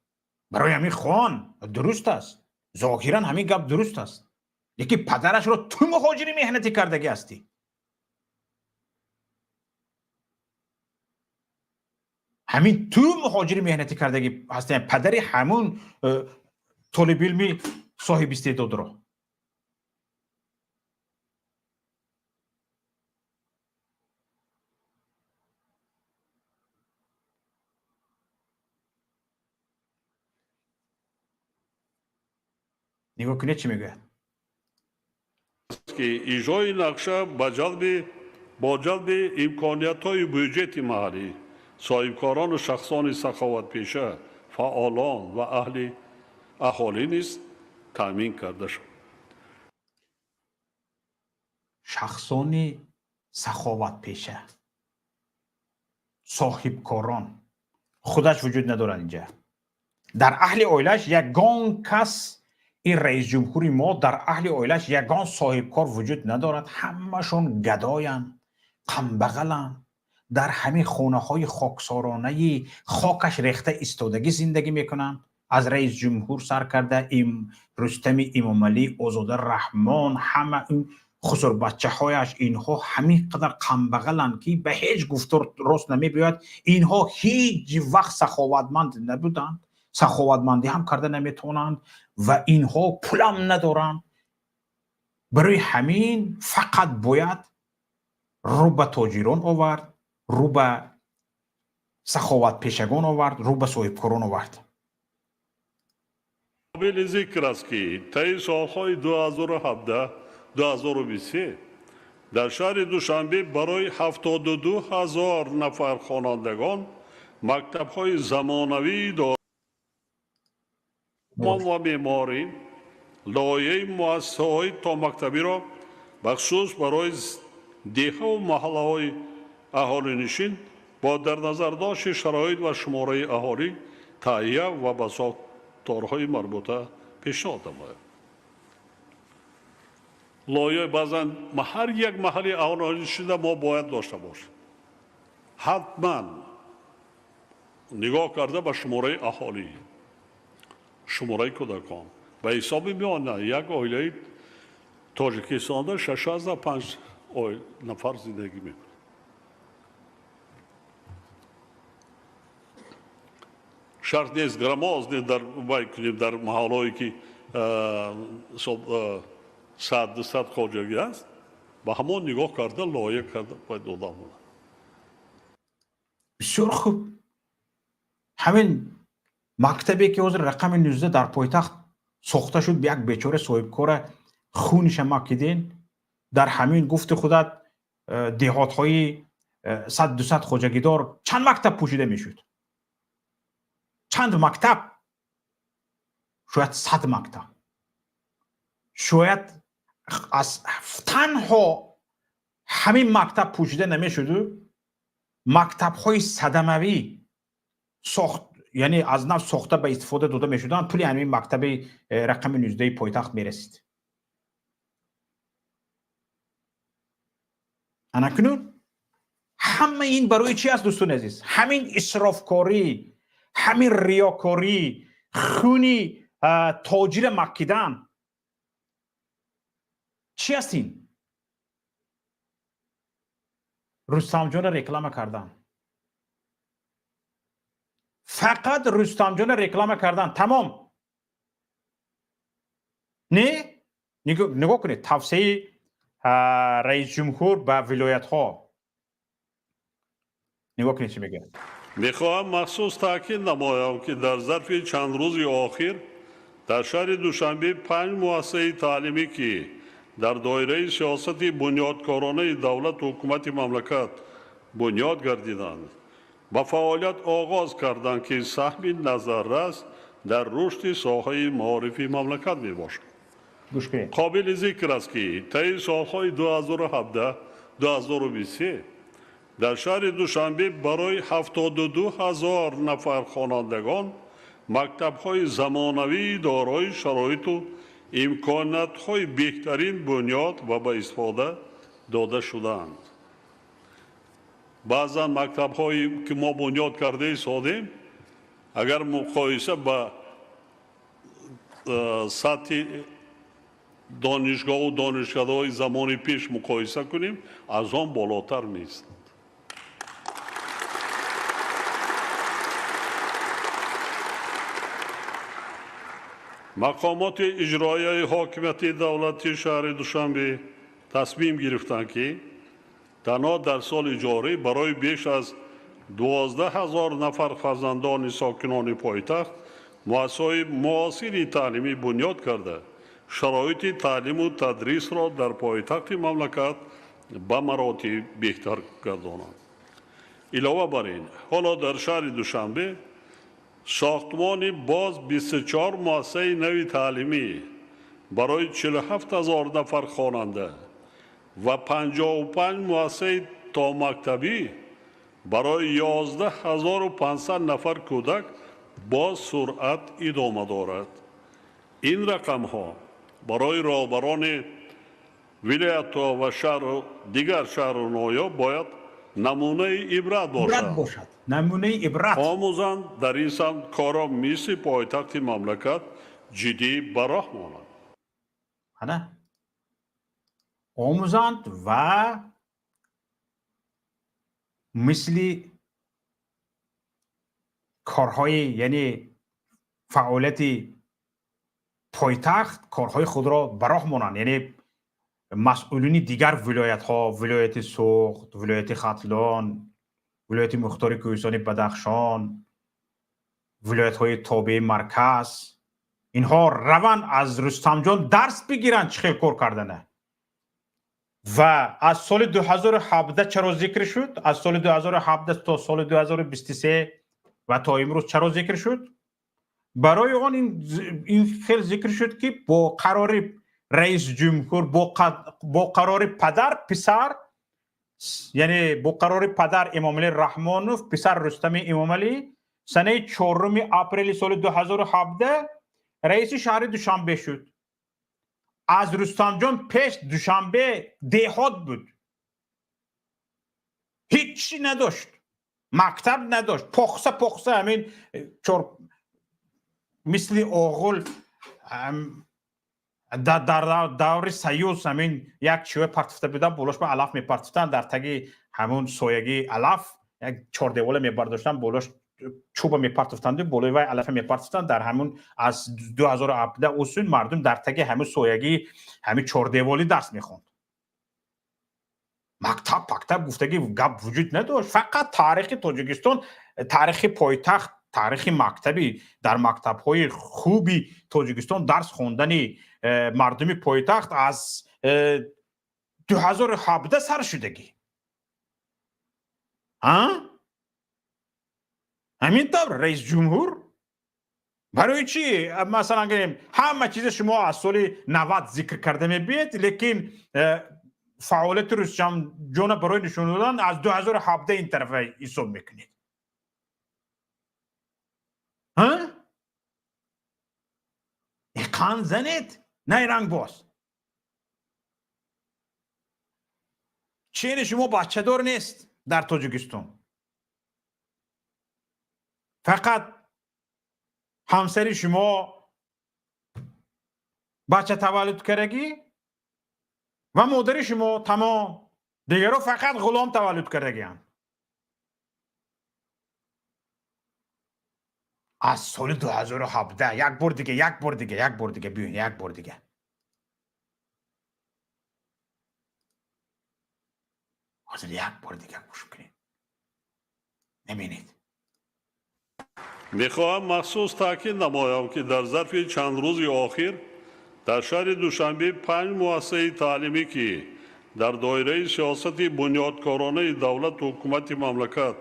برای همین خوان درست است، ظاهرا همین گپ درست است. یکی پدرش رو تو مهاجری مهنتی کردگی هستی، همین تو مهاجری مهنتی کردگی هستی، پدری همون طالب علمی صاحب استعداد رو. نگاه کنید چی میگه. که اجرای نقشه با جلب امکانیت‌های بودجه محلی، صاحبکاران و شخصان سخاوت پیشه، فعالان و اهالی نیز تامین کرده شد. شخصان سخاوت پیشه، صاحبکاران خودش وجود ندارن اینجا. در اهل اویلش یگان کس، این رئیس جمهوری ما در اهل اویلش یگان صاحبکار وجود ندارد، همشون گداین، قمبغلن، در همین خونه های خاکسارانه خاکش ریخته ایستادگی زندگی میکنن. از رئیس جمهور سر کرده رستم امامعلی، آزاده رحمان، همه این خسر بچه هایش، اینها همین قدر قمبغلن که به هیچ گفتار راست نمی بیاید. اینها هیچ وقت سخاوتمند نبودند، سخاوتمندی هم کرده نمیتونند و اینها پولم ندارند. برای همین فقط باید رو به تاجران آورد، رو به سخاوت پیشگان آورد، رو به صاحبکاران آورد. قابل ذکر است که طی سالهای 2017-2023 در شهر دوشنبه برای 72,000 نفر خوانندگان مکتب‌های زمانوی دارمان و معماری لایحه مؤسسه‌های تا مکتبی را بخصوص برای دهه و محله‌های اهالی نشین با با در نظر داشت شرایط و شماره اهالی تهیه و به ساختارهای مربوطه پیشنهاد نماید. لایحه بعضا هر یک محل اهالی شده ما باید داشته باشیم. حتما نگاه کرده به شماره اهالی، شماره کودکان به حساب میانه یک عائله تاجیکستان 65 نفر زندگی میکنه. شرط نیست گرماز در کنیم در محلهایی که 100 خواجگی است، به همون نگاه کرده لایحه کرده باید داده مونه. بسیار خوب. همین مکتبی که حضور رقم 19 در پایتخت ساخته شد به یک بیچاره صاحبکار خونش مکیدین، در همین گفت خودت دهات های 100-200 خواجگی دار چند مکتب پوشیده میشد؟ چند مکتب؟ شاید 100 مکتب. شاید از تنها همین مکتب پوشیده نمیشد. مکتب های صدموی ساخت، یعنی از نو ساخته به استفاده داده میشدن، پولی همین مکتب رقم 19 پایتخت میرسید. انکنون همه این برای چی است دوستان عزیز؟ همین اسرافکاری، همین ریاکاری، خونی تاجر مکیدن چی است؟ این رستم جان رکلام کردن، فقط رستم جان رکلام کردن، تمام. نه نگاه کنید توصیه رئیس جمهور به ولایت ها، نگاه کنید چی میگه. میخواهم مخصوص تاکید نمایم که در ظرف چند روز آخر در شهر دوشنبه 5 مؤسسه تعلیمی که در دایره سیاست بنیادکارانه دولت و حکومت مملکت بنیاد گردیدند با فعالیت آغاز کردند که سهم نظررس در رشد ساحه معارفی مملکت می باشد. قابل ذکر است که طی سالهای 2017-2023 در شهر دوشنبه برای 72,000 نفر خوانندگان مکتب‌های زمانوی دارای شرایط و امکانات‌های بهترین بنیاد و به استفاده داده شدند. بعضا مکتب‌هایی که ما بنیاد کرده سادیم اگر مقایسه با سطح دانشگاه و دانشکده‌های زمان پیش مقایسه کنیم از آن بالاتر نیست. مقامات اجرایی حاکمیت دولتی شهر دوشنبه تصمیم گرفتند که تنها در سال جاری برای بیش از 12,000 نفر فرزندان ساکنان پایتخت مؤسسه‌های معاصر تعلیمی بنیاد کرده شرایط تعلیم و تدریس را در پایتخت مملکت به مراتب بهتر گردانند. علاوه بر این حالا در شهر دوشنبه ساختمان باز 24 مؤسسه نوی تعلیمی برای 47,000 نفر خواننده و 55 مؤسسه تا مکتبی برای 11,500 نفر کودک با سرعت ادامه دارد. این رقم ها برای راهبران ولایت و شهر و دیگر شهر و نایاب باید نمونه عبرت باشد. نمونه عبرت. آموزند در این سمت کارا مثل پایتخت مملکت جدی به راه ماند. آموزند و مثل کارهای، یعنی فعالیت پایتخت کارهای خود را به راه مانند، یعنی مسئولین دیگر ولایت ها، ولایت سوخت، ولایت ختلان، ولایت مختار کوهستان بدخشان، ولایت های تابع مرکز، اینها روان از رستم جان درس بگیرن چه کار کردنه. و از سال 2017 چرا ذکر شد؟ از سال 2017 تا سال 2023 و تا امروز چرا ذکر شد؟ برای آن این خیلی ذکر شد که با قرار رئیس جمهور، با قرار پدر پسر یعنی با قرار پدر امام علی رحمانوف پسر رستم امام علی سنه 4 اپریل سال 2017 رئیس شهر دوشنبه شد. از رستم جان پیش دوشنبه دهات بود، هیچی نداشت، مکتب نداشت، پخسه همین مثل اوغل در دور سیوس همین یک چوه پرتفته بودن بولش به علف میپرتفتن، در تگی همون سویگی علف یک 4 دیواله میبرداشتن بولش چوب میپرتفتند، بولوی و علف میپرتفتن. در همون از 2017 اصول مردم در تگی همون سویگی همین 4 دیوالی درس میخوند. مکتب گفتگی گپ وجود نداشت. فقط تاریخ تاجیکستان، تاریخ پایتخت، تاریخ مکتبی در مکتب‌های خوبی تاجیکستان درس خوندنی مردم پایتخت از 2017 سر شدگی. همین طور رئیس جمهور برای چی مثلا گفتیم همه چیز شما از سال 90 ذکر کرده میبینید، لیکن فعالیت رستم جان برای نشون دادن از 2017 این طرف حساب میکنید. قند زنید نه رنگ باز. چین شما بچه دار نیست در تاجیکستان، فقط همسری شما بچه تولد کردگی و مادر شما تمام، دیگر رو فقط غلام تولد کردگی هم. از سال 2017 یک بار دیگه بیاین یک بار دیگه. حاضر یک بار دیگه گوش کنید نمینید. میخواهم مخصوص تاکید نمایم که در ظرف چند روز آخر در شهر دوشنبه 5 مؤسسه تعلیمی که در دایره سیاست بنیادکارانه دولت و حکومت مملکت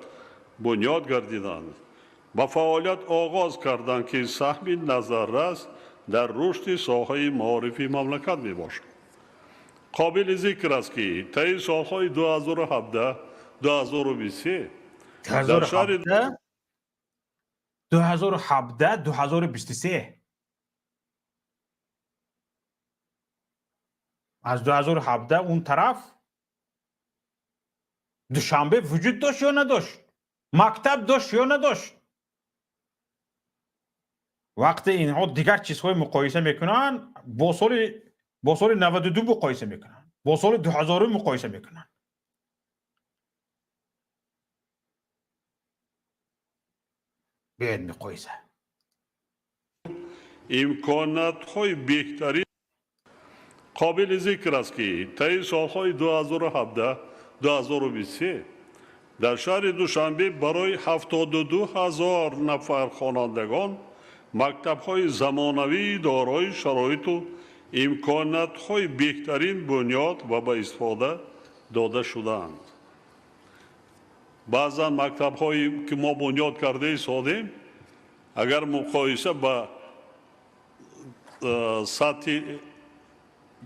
بنیاد گردیدند با فعالیت آغاز کردند که سهم نظررس در رشد ساحه معارفی مملکت می باشد. قابل ذکر است که طی سالهای 2017 2023 در شهر 2023 از 2017 اون طرف دوشنبه وجود داشت یا نداشت، مکتب داشت یا نداشت. وقتی اینها دیگر چیزهای مقایسه میکنن با سال 92 مقایسه میکنن، با سال 2000 مقایسه میکنن. بیاید مقایسه. امکانات‌های بهتری قابل ذکر است که طی سالهای 2017 2023 در شهر دوشنبه برای 72,000 نفر خوانندگان مکتب‌های زمانوی دارای شرایط و امکانات‌های بهترین بنیاد و به استفاده داده شدند. بعضا مکتب‌هایی که ما بنیاد کرده سادیم اگر مقایسه با سطح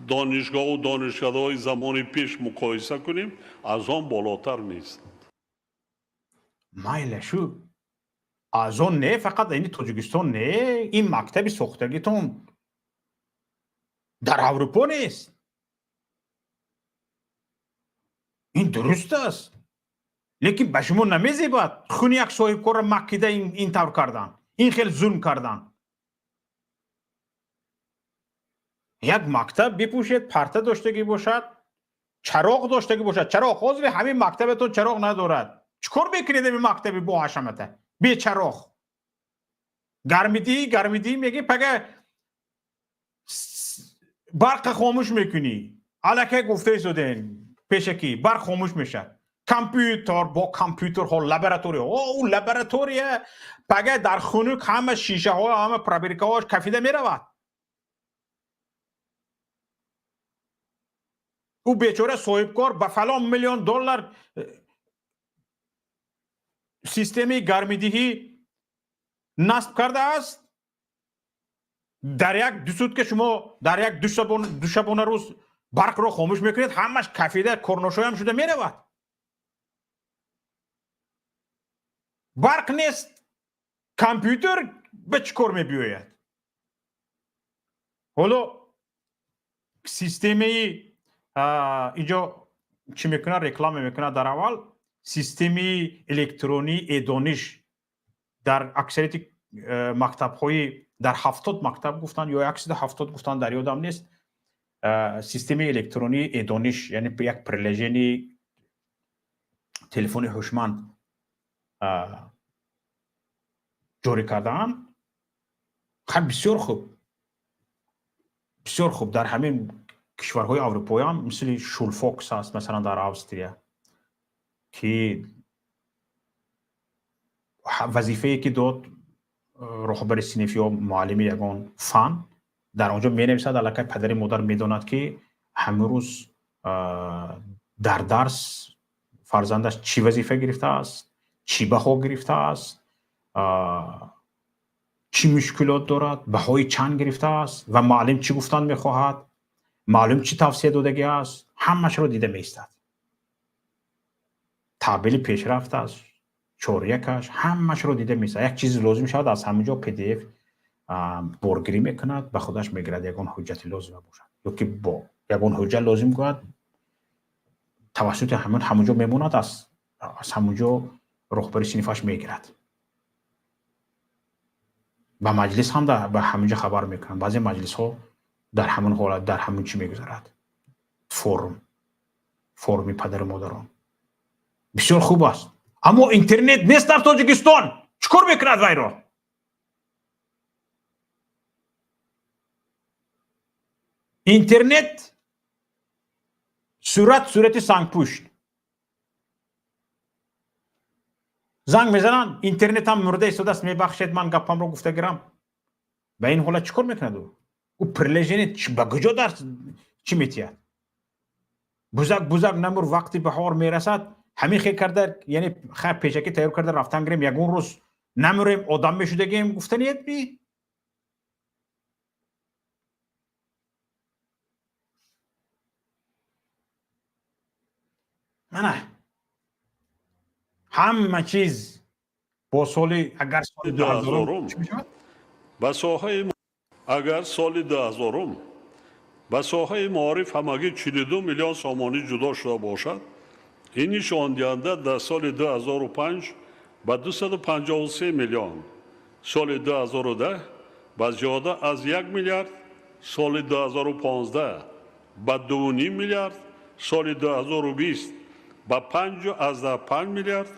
دانشگاه و دانشکده‌های زمان پیش مقایسه کنیم از آن بالاتر نیست. مایل شو از آن نه، فقط این تاجیکستان نه، این مکتب ساختگیتون در اروپا نیست. این درست است، لیکن به شما نمیزیبد خون یک صاحب کار مکیده این طور کردن، این خیلی ظلم کردن. یک مکتب بپوشید، پرده داشتگی باشد، چراغ داشتگی باشد. چراغ حاضر همین مکتبتون چراغ ندارد، چیکار بکنید این مکتب با حشمته بی چراغ؟ گرمیدی میگی پگه برق خاموش میکنی، الکه گفته شدین پیشکی برق خاموش میشه. کامپیوتر با کامپیوتر ها لابراتوری او لابراتوری پگه در خونه همه شیشه ها همه پرابریکا هاش کفیده میرود. او بیچاره صاحب کار به فلان میلیون دلار سیستمی گرمیدهی نصب کرده است. در یک دو سوت که شما در یک دو شبانه روز برق رو خاموش میکنید همش کفیده کرنوشوی هم شده میرود. برق نیست کامپیوتر به چی کار میبیاید؟ حالا سیستمی اینجا چی میکنه رکلام میکنه در اول سیستمی الکترونی دانش در اکثریت مکتب های در 70 مکتب گفتن یا 170 گفتن در یادم نیست سیستم الکترونی دانش یعنی یک پرلژنی تلفن هوشمند جاری کردن. خب بسیار خوب در همین کشورهای اروپایی هم مثل شولفاکس هست مثلا در استرالیا که وظیفه‌ای که داد رهبر صنفی یا معلم یگان فن در آنجا می نویسد علاقه پدر مادر میداند که همه روز در درس فرزندش چی وظیفه گرفته است، چی بها گرفته است، چی مشکلات دارد، بهای چند گرفته است و معلم چی گفتن میخواهد، معلم چی توصیه دادگی است، همش رو دیده میستد. تابل پیشرفت است، چوریکش همش رو دیده میستد. یک چیز لازم شد از همونجا پی دی اف بارگیری میکند به خودش میگیرد یگان حجت لازم باشد یا که با یگان حجت لازم گوید توسط همونجا میموند از همونجا رهبر صنفش میگیرد. با مجلس هم به همونجا خبر میکنن. بعضی مجلس ها در همون حالت در همون چی میگذارد فرمی پدر مادران بسیار خوب است. اما اینترنت نیست در تاجیکستان چیکار میکند وای را؟ اینترنت صورت سنگ پوشت زنگ میزنن اینترنت هم مرده ایستاده است میبخشید من گپم رو گفته گیرم. به این حالت چیکار میکند او پرلژن به کجا در چی میتید بزرگ نمور وقتی بهار میرسد همین خیلی کرده یعنی خیلی پیشکی تیار کرده رفتن گریم یگون روز نموریم آدم میشدگیم گفتنیت بی نه همه چیز با سالی اگر سال 2000 چی میشود؟ اگر سال 2000 به ساحه معارف همگی 42 میلیون سامانی جدا شده باشد، این نشان دهنده در سال 2005 به 253 میلیون، سال 2010 به زیاده از 1 میلیارد، سال 2015 به 2.5 میلیارد، سال 2020 به 5.5 میلیارد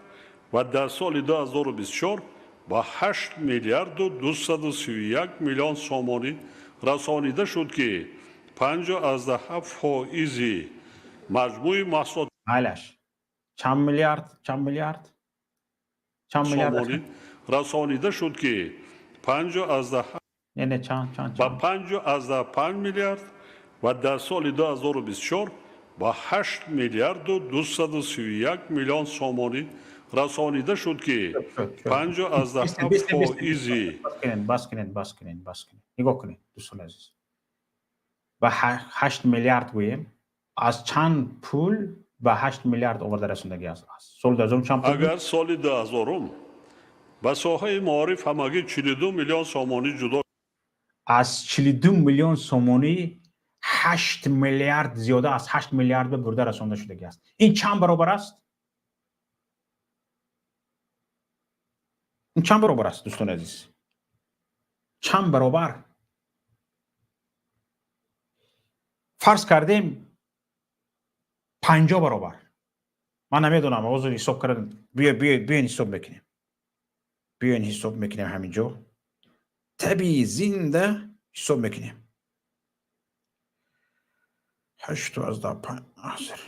و در سال 2024 به 8 میلیارد و 231 میلیون سامانی رسانیده شد که 5.7% مجموع محصولات حالش چند میلیارد سامانی رسانیده شد که 5.7 یعنی چند به 5.5 میلیارد و در سال 2024 با 8 میلیارد و 231 میلیون سامانی رسانیده شد که 5.7% بس کنین نگاه کنین دوستان عزیز و 8 میلیارد گوییم از چند پول به 8 میلیارد آورده رسوندگی است. سال 2000 چند پول اگر سال 2000 به ساحه معارف همگی 42 میلیون سامانی جدا از 42 میلیون سامانی 8 میلیارد زیاده از 8 میلیارد به برده رسانده شدگی است. این چند برابر است؟ این چند برابر است دوستان عزیز؟ چند برابر؟ فرض کردیم 50 برابر. من نمیدونم اوضاع حساب کردن بیاین حساب میکنیم همینجا طبیعی زنده حساب میکنیم 8 از 5 حاضر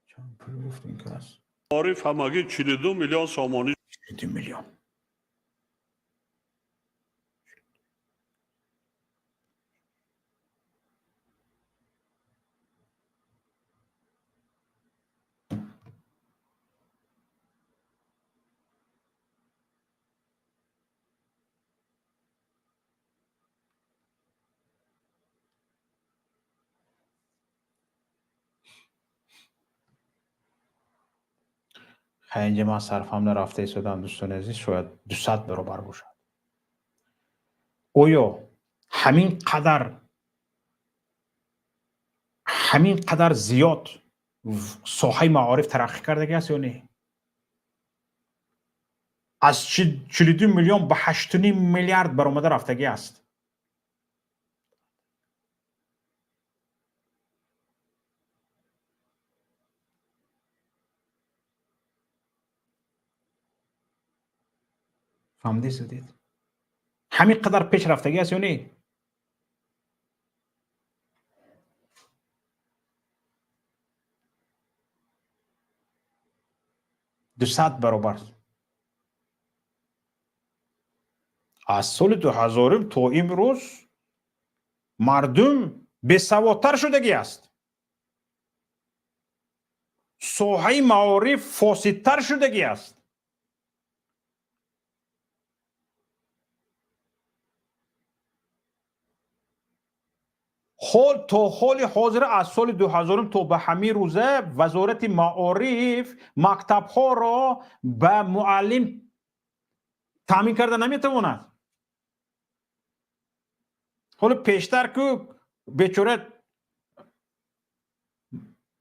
چند پول گفتیم که است معارف همگی 42 میلیون سامانی 2 میلیون اینجا من صرفم نرفته ایستادم دوستان عزیز شاید 200 برابر باشد. آیا همین قدر زیاد ساحه معارف ترقی کرده است یا نه؟ از 42 میلیون به 8.5 میلیارد برآمده رفتگی است. فهمیده شدید؟ همین قدر پیش رفتگی است یا نه؟ دوصد برابر. از سال 2000 تا امروز مردم بی‌سوادتر شدگی است. ساحه معارف فاسدتر شدگی است. حال حاضر از سال 2000 تا به همین روزه وزارت معارف مکتب ها را به معلم تامین کرده نمیتواند. حالا پیشتر که بیچاره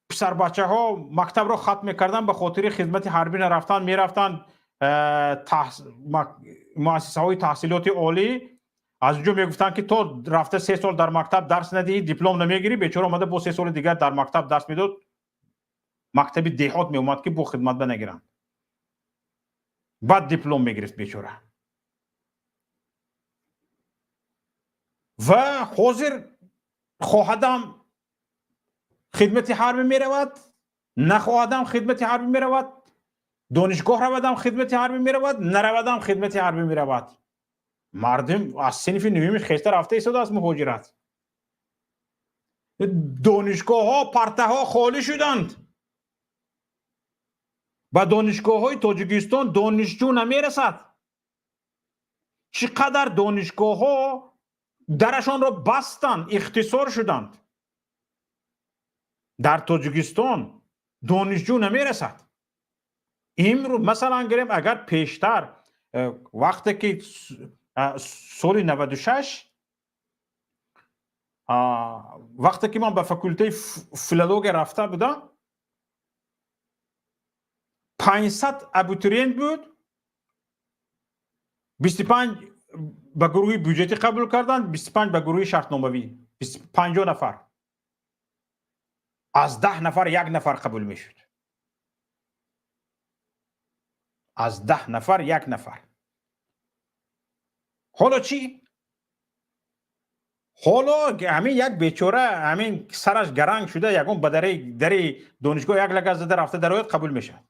پسر بچه ها مکتب را ختم میکردن به خاطر خدمت حربی نرفتن میرفتن مؤسسه های تحصیلات عالی، از اونجا میگفتن که تو رفته 3 سال در مکتب درس ندهی دیپلم نمیگیری. بیچاره اومده با 3 سال دیگر در مکتب درس میداد، مکتب دهات می اومد که با خدمت بنگیرن، بعد دیپلم میگرفت بیچاره. و حاضر خواهدم خدمت حربی میرود، نخواهدم خدمت حربی میرود، دانشگاه روادم خدمت حربی میرود، نروادم خدمت حربی میرود. مردم از صنف نویم خسته رفته ایستاده از مهاجرت. دانشگاه ها پرته ها خالی شدند. با دانشگاه های تاجیکستان دانشجو نمیرسد. چقدر دانشگاه ها درشان را بستند، اختصار شدند. در تاجیکستان دانشجو نمیرسد. امروز مثلا گریم اگر پیشتر وقتی که سال 96 وقتی که من به فاکولته فیلولوژی رفته بودم 500 ابیتورینت بود، 25 به گروه بودجتی قبول کردند، 25 به گروه شرطناموی، 50 نفر. از 10 نفر 1 نفر قبول میشد. از 10 نفر 1 نفر. حالا چی؟ حالا همین یک بیچاره همین سرش گرنگ شده یکون به در دانشگاه یک لگه زده رفته درآید قبول میشه.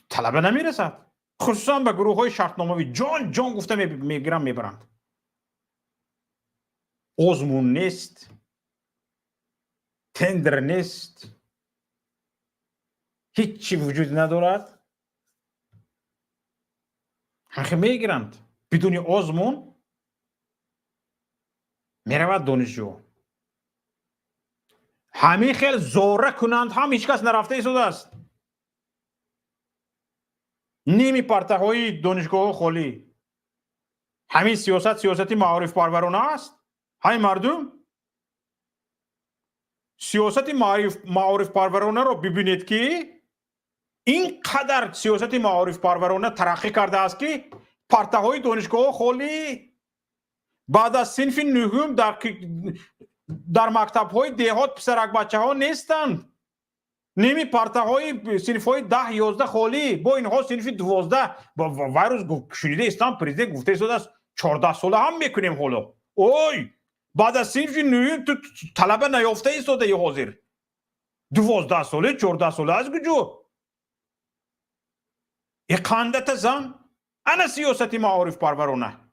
طلبه نمیرسد، خصوصا به گروه های شرطناموی جان گفته میگیرن میبرند. آزمون نیست، تندر نیست، هیچی وجود ندارد، همه میگیرند. بدون آزمون میرود دانشجو. همین خیلی زوره کنند هم هیچ کس نرفته ایستاده است. نیمی پرته های دانشگاه خالی. همین سیاستی معارف پرورانه است. های مردم سیاست معارف پرورانه رو ببینید که اینقدر سیاست معارف پرورانه ترقی کرده است که پرته های دانشگاه خالی بعد از صنف نهم در مکتب های دهات پسرک بچه ها نیستند. نیمی پرته های صنف های 10-11 خالی، با اینها صنف 12 با ویروس شنیده استان پرزیدنت گفته ایستاده است 14 ساله هم میکنیم. حالا اوی بعد از صنف نهم تو طلبه نیافته ایستاده ای حاضر 12 ساله 14 ساله از کجا؟ اقاندت زن انا سیاست معارف پرورانه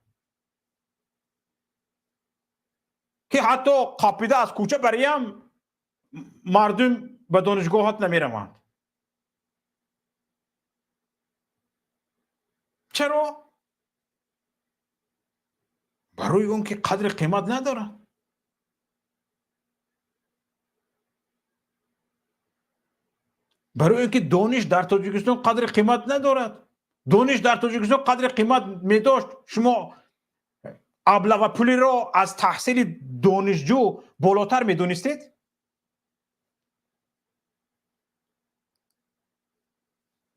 که حتی قاپیده از کوچه بریم مردم به دانشگاهات نمیروند. چرا؟ برای اون که قدر قیمت نداره. برای اینکه دانش در تاجیکستان قدر قیمت ندارد. دانش در تاجیکستان قدر قیمت میداشت. شما ابله پولی را از تحصیل دانشجو بالاتر میدونستید؟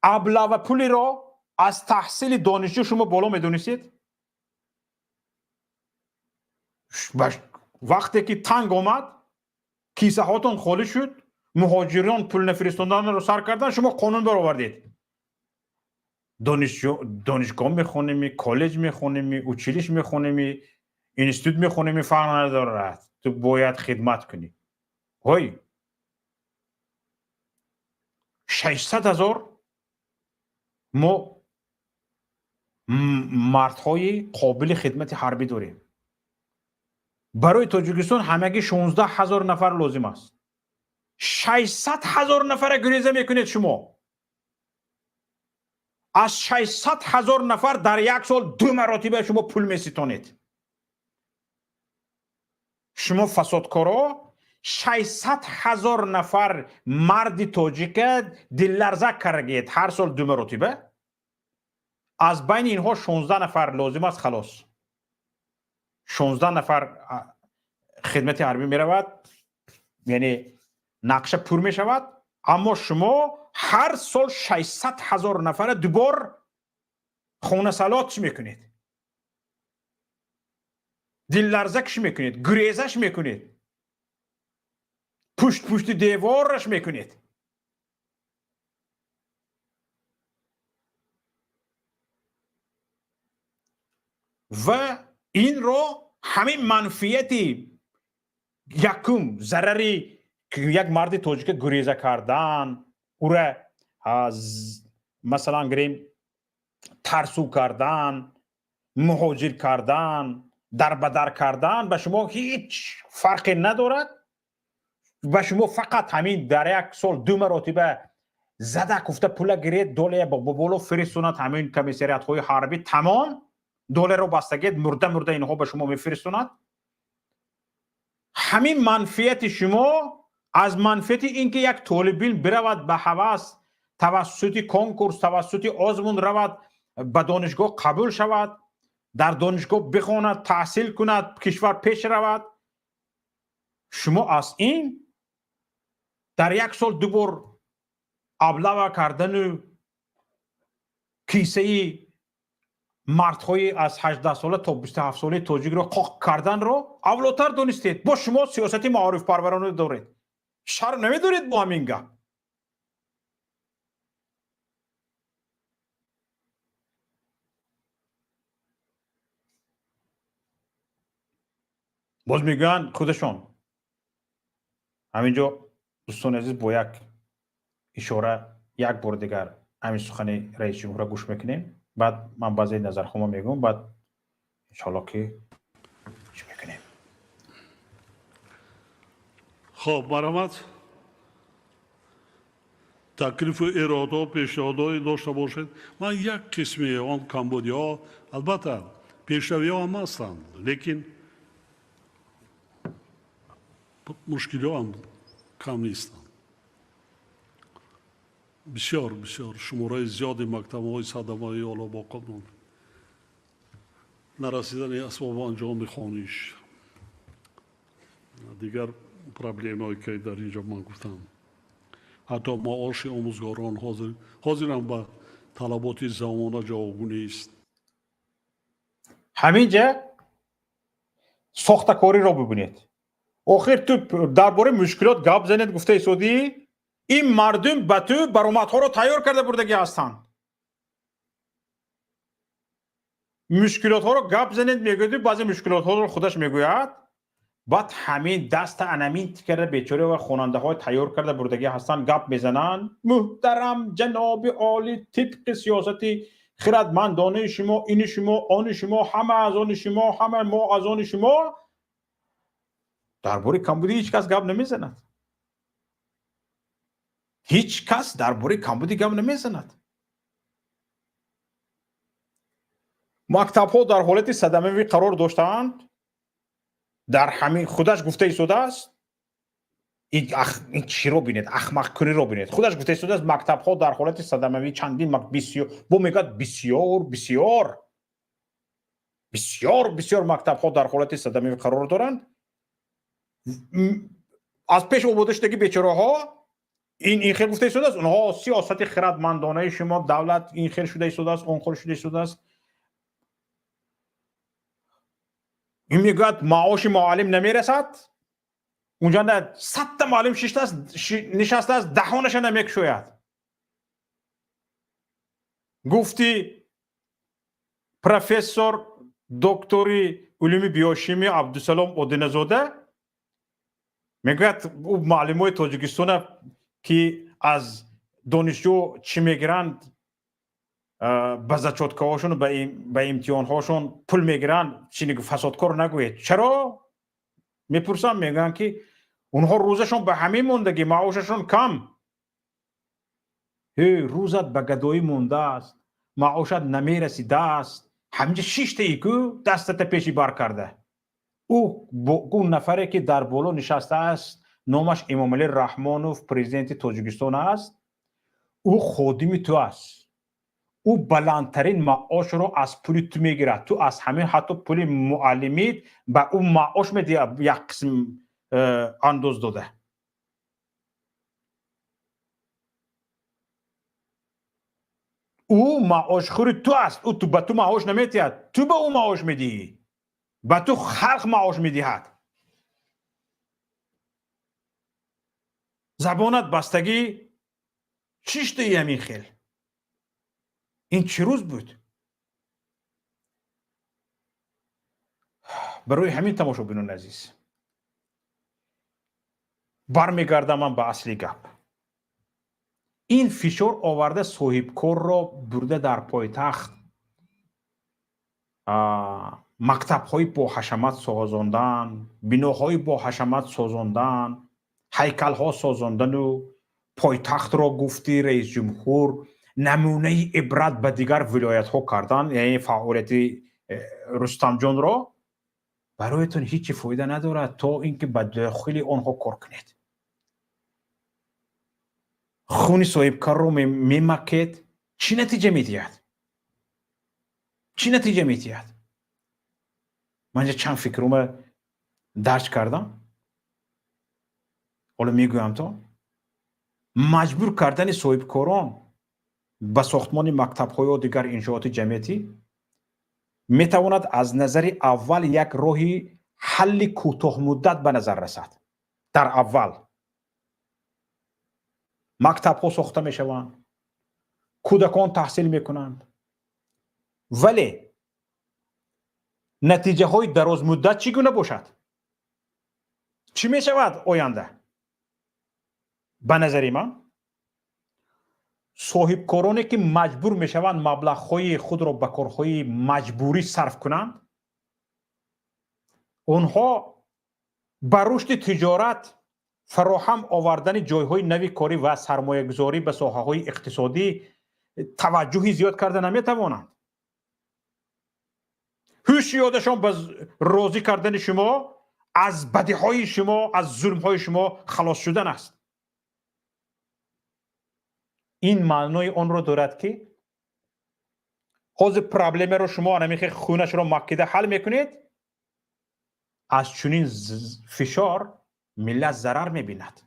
ابله پولی را از تحصیل دانشجو شما بالا میدونستید؟ وقتی که تنگ آمد، کیسه هاتون خالی شد، مهاجران پول نفرستاندن رو سر کردن، شما قانون برآوردید. دانشگاه میخونیم، کالج میخونیم، اوچیلیش میخونیم، اینستیتوت میخونیم، فرق ندارد. تو باید خدمت کنی. های 600,000 ما مردهای قابل خدمت حربی داریم. برای تاجیکستان همگی 16,000 نفر لازم است. 600,000 نفر گریزه میکنید شما. از 600,000 نفر در یک سال 2 مراتبه شما پول میستانید. شما فسادکارا 600,000 نفر مرد تاجیک دللرزه کردید هر سال 2 مراتبه. از بین اینها 16 نفر لازم است خلاص. 16 نفر خدمت حربی می رود، یعنی نقشه پر می شود. اما شما هر سال 600,000 نفر دوبار خونه سلاتش میکنید، دل لرزکش میکنید، گریزش میکنید، پشت دیوارش میکنید. و این رو همین منفیتی یکم ضرری که یک مرد تاجیک گریزه کردن، او را از مثلا گریم ترسو کردن، مهاجر کردن، در بدر کردن به شما هیچ فرقی ندارد. و شما فقط همین در یک سال 2 مراتبه زده کفته پول گرید دوله با بالا فرستوند همین کمیسریت های حربی تمام دوله رو بستگید مرده اینها به شما میفرستوند. همین منفیت شما از منفیت اینکه یک طالبین برود به هوس توسط کنکورس توسط آزمون رود به دانشگاه قبول شود، در دانشگاه بخواند تحصیل کند، کشور پیش رود، شما از این در یک سال 2 بار ابله کردن کیسه مردهای از 18 ساله تا 27 ساله تاجیک را قاق کردن را اولاتر دانستید. با شما سیاست معارف پرورانه دارید. شرم نمیدارید با همین گپ؟ باز میگن خودشون. همینجا دوستان عزیز با یک اشاره یک بار دیگر همین سخن رئیس جمهور را گوش میکنیم، بعد من بعضی نظرخوام میگم، بعد انشالله که چی میکنیم. خب مرحمت تکلیف اراده پیشنهادهای داشته باشید. من یک قسمی آن کمبودیا البته پیشروی ها هم هستند، لیکن مشکلی ها هم کم نیستند. بسیار شماره زیادی مکتب های صدمایی حالا با قانون نرسیدن اسباب انجام خانیش دیگر پرابلم هایی که در اینجا من گفتم. حتی معاش آموزگاران حاضرم به طلبات زمانه جوابگو است. همینجا ساختکاری را ببینید. آخر تو درباره مشکلات گپ زنید. گفته سعودی این مردم به تو برآمدها را تیار کرده بردگی هستند. مشکلات ها را گپ زنید میگوید، بعضی مشکلات ها را خودش میگوید، بعد همین دست انمین کرده بیچاره و خواننده های تیار کرده بردگی هستند گپ میزنن. محترم جناب عالی، طبق سیاستی خردمندانه شما، این شما، آن شما، همه از آن شما، همه ما از آن شما، درباره کمبودی هیچ کس گپ نمیزند. هیچ کس درباره کمبودی گپ نمیزند. مکتب ها در حالت صدمه‌ای قرار داشتند. در همین خودش گفته ایستاده است. این چی رو بینید؟ احمق کنی رو بینید. خودش گفته شده است مکتب ها در حالت صدموی چندین بسیار بو میگد بسیار مکتب ها در حالت صدموی قرار دارند. از پیش آورده شده که بیچاره ها این خیلی گفته شده است اونها سیاست خردمندانه شما دولت این خیلی شده شده است اون خیلی شده شده است. این میگد معاش معلم نمیرسد اونجا نه 100 تا معلم نشسته است دهانش نمیکشوید. گفتی پروفسور دکتری علوم بیوشیمی عبدالسلام اودینزاده میگوید او معلمای تاجیکستان که از دانشجو چی میگیرند به زچوتکه هاشون به امتحان هاشون پول میگیرند چی فسادکار نگوید. چرا؟ میپرسم میگن که اونها روزشون به همین موندگی معاششون کم. روزت به گدایی مونده است معاشت نمیرسیده است همینجا 6 تا ایکو دستت پیشی بر کرده. اون نفری که در بالا نشسته است نامش امامعلی رحمانوف پرزیدنت تاجیکستان است. او خادم تو است. او بلندترین معاش رو از پول تو میگیرد. تو از همه حتی پول معلمیت به او معاش میدی یک قسم انداز داده. او معاش خوری تو است. او تو به تو معاش نمیدهد تو به او معاش میدی. به تو خلق معاش میدهد. زبانت بستگی چیست همین خیل؟ این چه روز بود؟ برای همین تماشا بینون عزیز برمیگردم من به اصلی گپ. این فشار آورده صاحبکار را برده در پایتخت مکتب های با حشمت سازاندن بناهای با حشمت سازاندن هیکل ها سازاندن و پایتخت را گفتی رئیس جمهور نمونه عبرت به دیگر ولایت ها کردن. یعنی فعالیت رستم جان را برایتون هیچ فایده ندارد تا اینکه به داخل آنها کار کنید. خون صاحبکار رو میمکید چی نتیجه میدهد؟ چی نتیجه میدهد؟ من چند فکرم درج کردم حالا میگویم تو مجبور کردن صاحبکاران به ساختمان مکتب های و دیگر انشاءات جمعیتی میتواند از نظر اول یک راهی حل کوتاه مدت به نظر رسد. در اول مکتب ها ساخته میشوند کودکان تحصیل میکنند ولی نتیجه های دراز مدت چگونه باشد؟ چی میشود آینده؟ به نظر من صاحبکارانی که مجبور میشوند مبلغ های خود را به کارهای مجبوری صرف کنند اونها به رشد تجارت فراهم آوردن جایهای نوی کاری و سرمایه گذاری به ساحه های اقتصادی توجهی زیاد کرده نمیتوانند. هوش یادشان به راضی کردن شما از بدی های شما از ظلم های شما خلاص شدن است. این معنای آن را دارد که حوض پرابلم رو شما نمیخه خونش رو مکیده حل میکنید از چنین فشار ملت ضرر میبیند.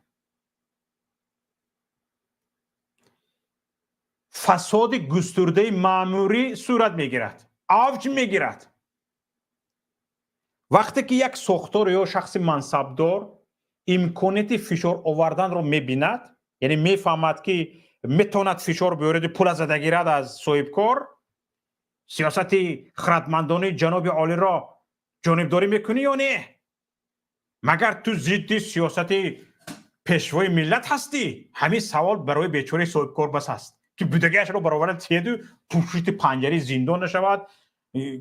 فساد گسترده ماموری صورت میگیرد اوج میگیرد وقتی که یک ساختار یا شخص منصبدار امکانیت فشار آوردن رو میبیند یعنی میفهمد که میتواند فشار بیارد پول از گیرد از صاحبکار سیاست خردمندانه جناب عالی را جانبداری میکنی یا نه؟ مگر تو ضد سیاست پیشوای ملت هستی؟ همین سوال برای بیچاره صاحبکار بس هست که بودگیش رو برابر تیدو پوشت پنجره زندان نشود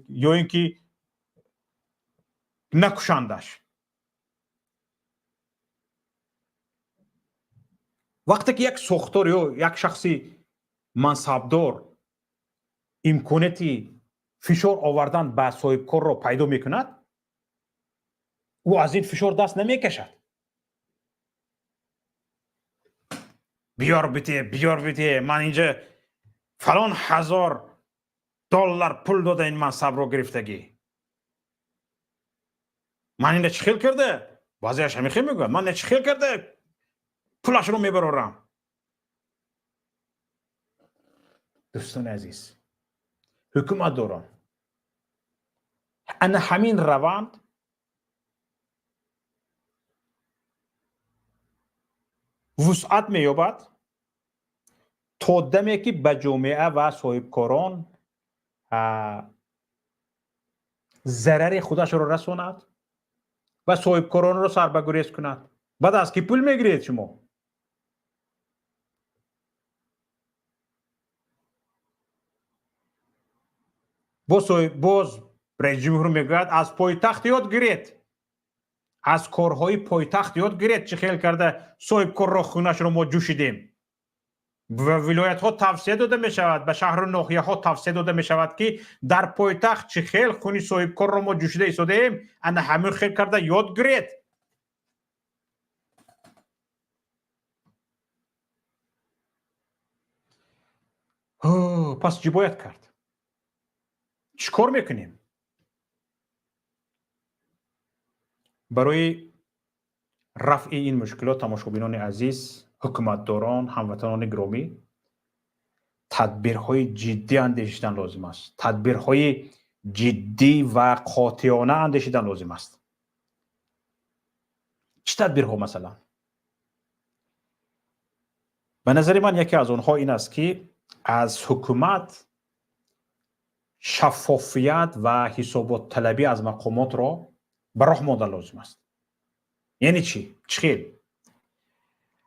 یا اینکه نکشندش. وقتی که یک ساختار یا یک شخصی منصبدار امکانیتی فشار آوردن به صاحبکار را پیدا میکند او از این فشار دست نمیکشد. بیار بده من اینجا فلان هزار دلار پول داده این منصب رو گرفتگی، من اینه چی خیل کرده بازیش همی خیل میگوید من چی خیل کرده پولش رو میبرورم. دوستان عزیز، حکومت داران ان همین روند وسعت مییابد تا دمی که به جامعه و صاحبکاران ضرر خودش رو رساند و صاحبکاران رو سربگریز کند. بعد از کی پول میگیرید شما؟ باز رئیس جمهور میگوید از پایتخت یاد گیرید، از کارهای پایتخت یاد گیرید. چه خیل کرده صاحبکار رو خونش رو ما جوشیدیم. و ولایت ها توصیه داده می شود، به شهر و ناحیه ها توصیه داده می شود که در پایتخت چه خیل خونی صاحبکار رو ما جوشیده ایستاده ایم، انا همین خیل کرده یاد گیرید. پس چی باید کرد؟ چیکار میکنیم برای رفع این مشکلات؟ تماشابینان عزیز، حکومتداران، هموطنان گرامی، تدبیرهای جدی اندیشیدن لازم است. تدبیرهای جدی و قاطعانه اندیشیدن لازم است. چه تدبیرها مثلا؟ به نظر من یکی از آنها این است که از حکومت شفافیت و حسابات طلبی از مقامات را به راه ماندن لازم است. یعنی چی؟ چخیل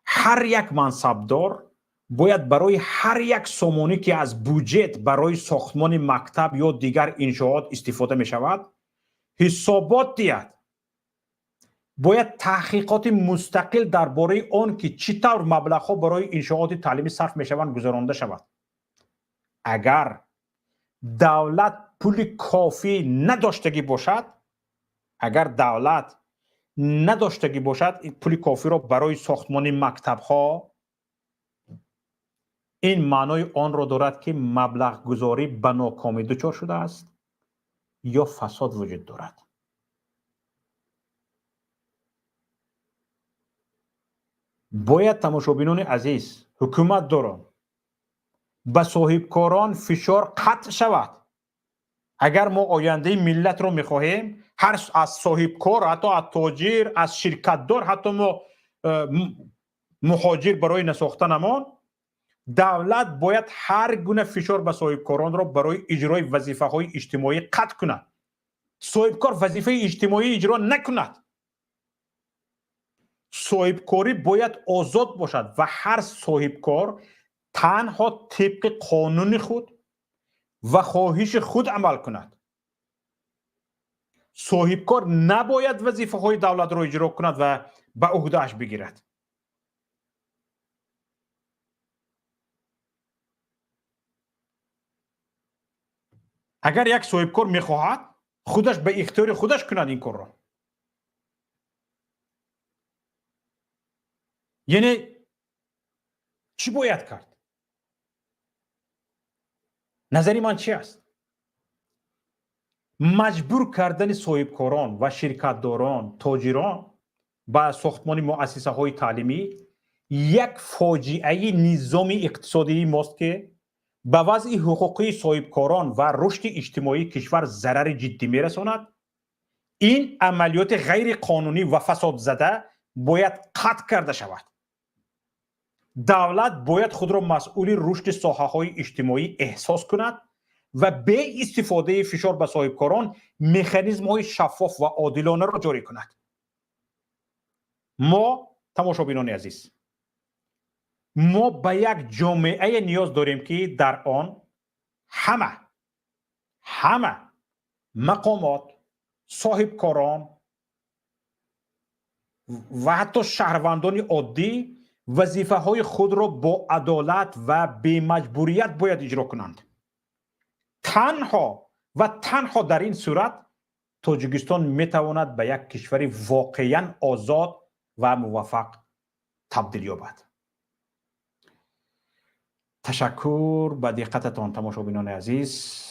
هر یک منصبدار باید برای هر یک سامانی که از بودجت برای ساختمان مکتب یا دیگر انشاءات استفاده می شود حسابات دهد. باید تحقیقات مستقل درباره آن که چطور مبلغ‌ها برای انشاءات تعلیمی صرف می شوند گذرانده شود. اگر دولت پول کافی نداشتگی باشد، پول کافی را برای ساختمان مکتب ها، این معنای آن را دارد که مبلغ گذاری به ناکامی دچار شده است یا فساد وجود دارد. باید تماشابینان عزیز، حکومت داران به صاحبکاران فشار قطع شود. اگر ما آینده ملت رو میخواهیم، هر از صاحبکار، حتی از تاجر، از شرکتدار، حتی ما مهاجر برای نساختنمان، دولت باید هر گونه فشار به صاحبکاران را برای اجرای وظیفه های اجتماعی قطع کند. صاحبکار وظیفه اجتماعی اجرا نکند. صاحبکاری باید آزاد باشد و هر صاحبکار تنها طبق قانون خود و خواهش خود عمل کند. صاحبکار نباید وظیفه های دولت را اجرا کند و به عهده‌اش بگیرد. اگر یک صاحبکار میخواهد خودش به اختیار خودش کند این کار را. یعنی چی باید کرد؟ نظری من چی است؟ مجبور کردن صاحبکاران و شرکتداران، تاجران به ساختمان مؤسسه های تعلیمی یک فاجعه نظام اقتصادی ماست که به وضع حقوقی صاحبکاران و رشد اجتماعی کشور ضرر جدی میرساند. این عملیات غیر قانونی و فساد زده باید قطع کرده شود. دولت باید خود را مسئول رشد ساحه های اجتماعی احساس کند و به استفاده فشار به صاحبکاران مکانیزم های شفاف و عادلانه را جاری کند. ما تماشابینان عزیز، ما به یک جامعه نیاز داریم که در آن همه مقامات، صاحبکاران و حتی شهروندان عادی وظیفه های خود را با عدالت و بی مجبوریت باید اجرا کنند. تنها در این صورت تاجیکستان میتواند به یک کشور واقعا آزاد و موفق تبدیل یابد. تشکر به دقتتان تماشابینان عزیز.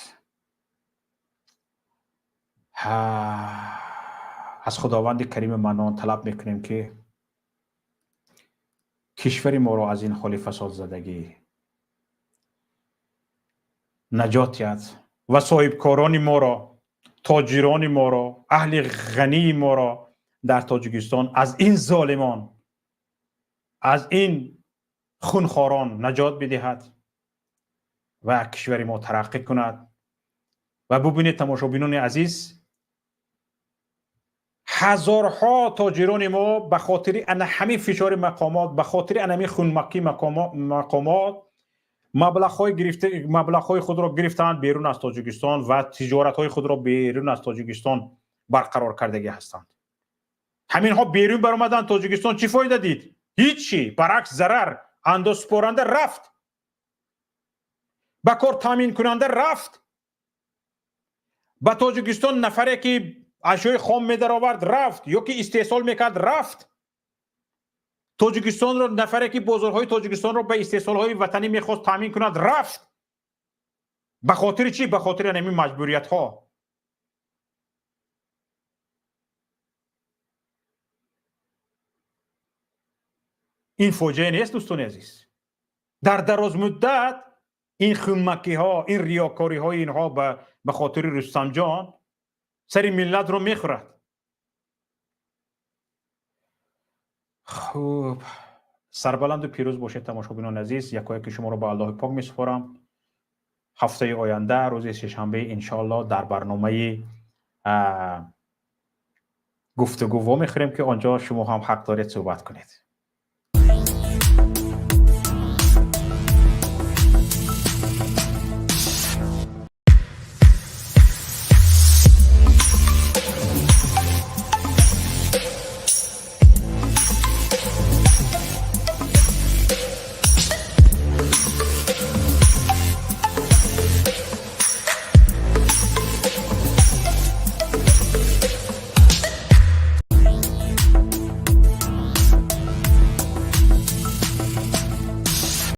از خداوند کریم منان طلب میکنیم که کشور ما را از این حال فساد زدگی نجات دهد و صاحبکاران ما را، تاجران ما را، اهل غنی ما را در تاجیکستان از این ظالمان، از این خونخواران نجات بدهد و کشور ما ترقی کند. و ببینید تماشابینان عزیز، هزارها تاجران ما به خاطر ان همین فشار مقامات، به خاطر ان همین خونمکی مقامات مبلغ‌های خود را گرفتند بیرون از تاجیکستان و تجارت‌های خود را بیرون از تاجیکستان برقرار کردگی هستند. همین ها بیرون برآمدن تاجیکستان چی فایده دید؟ هیچی، برعکس ضرر. انداز سپارنده رفت، به کار تامین کننده رفت، به تاجیکستان نفری که اشیاء خام می در آورد رفت یا که استحصال میکرد رفت. تاجیکستان را نفری که بازارهای تاجیکستان را به استحصالهای وطنی میخواست تامین کند رفت. به خاطر چی؟ به خاطر همین مجبوریت ها. این فوجه نیست دوستان عزیز. در دراز مدت این خونمکی ها، این ریاکاری های اینها به خاطر رستم جان سری ملت رو میخورد. خوب، سربلند و پیروز باشید تماشابینان عزیز. یکایک شما رو به الله پاک میسپارم. هفته آینده روز سه‌شنبه انشالله در برنامه گفتگو میخوریم که آنجا شما هم حق دارید صحبت کنید.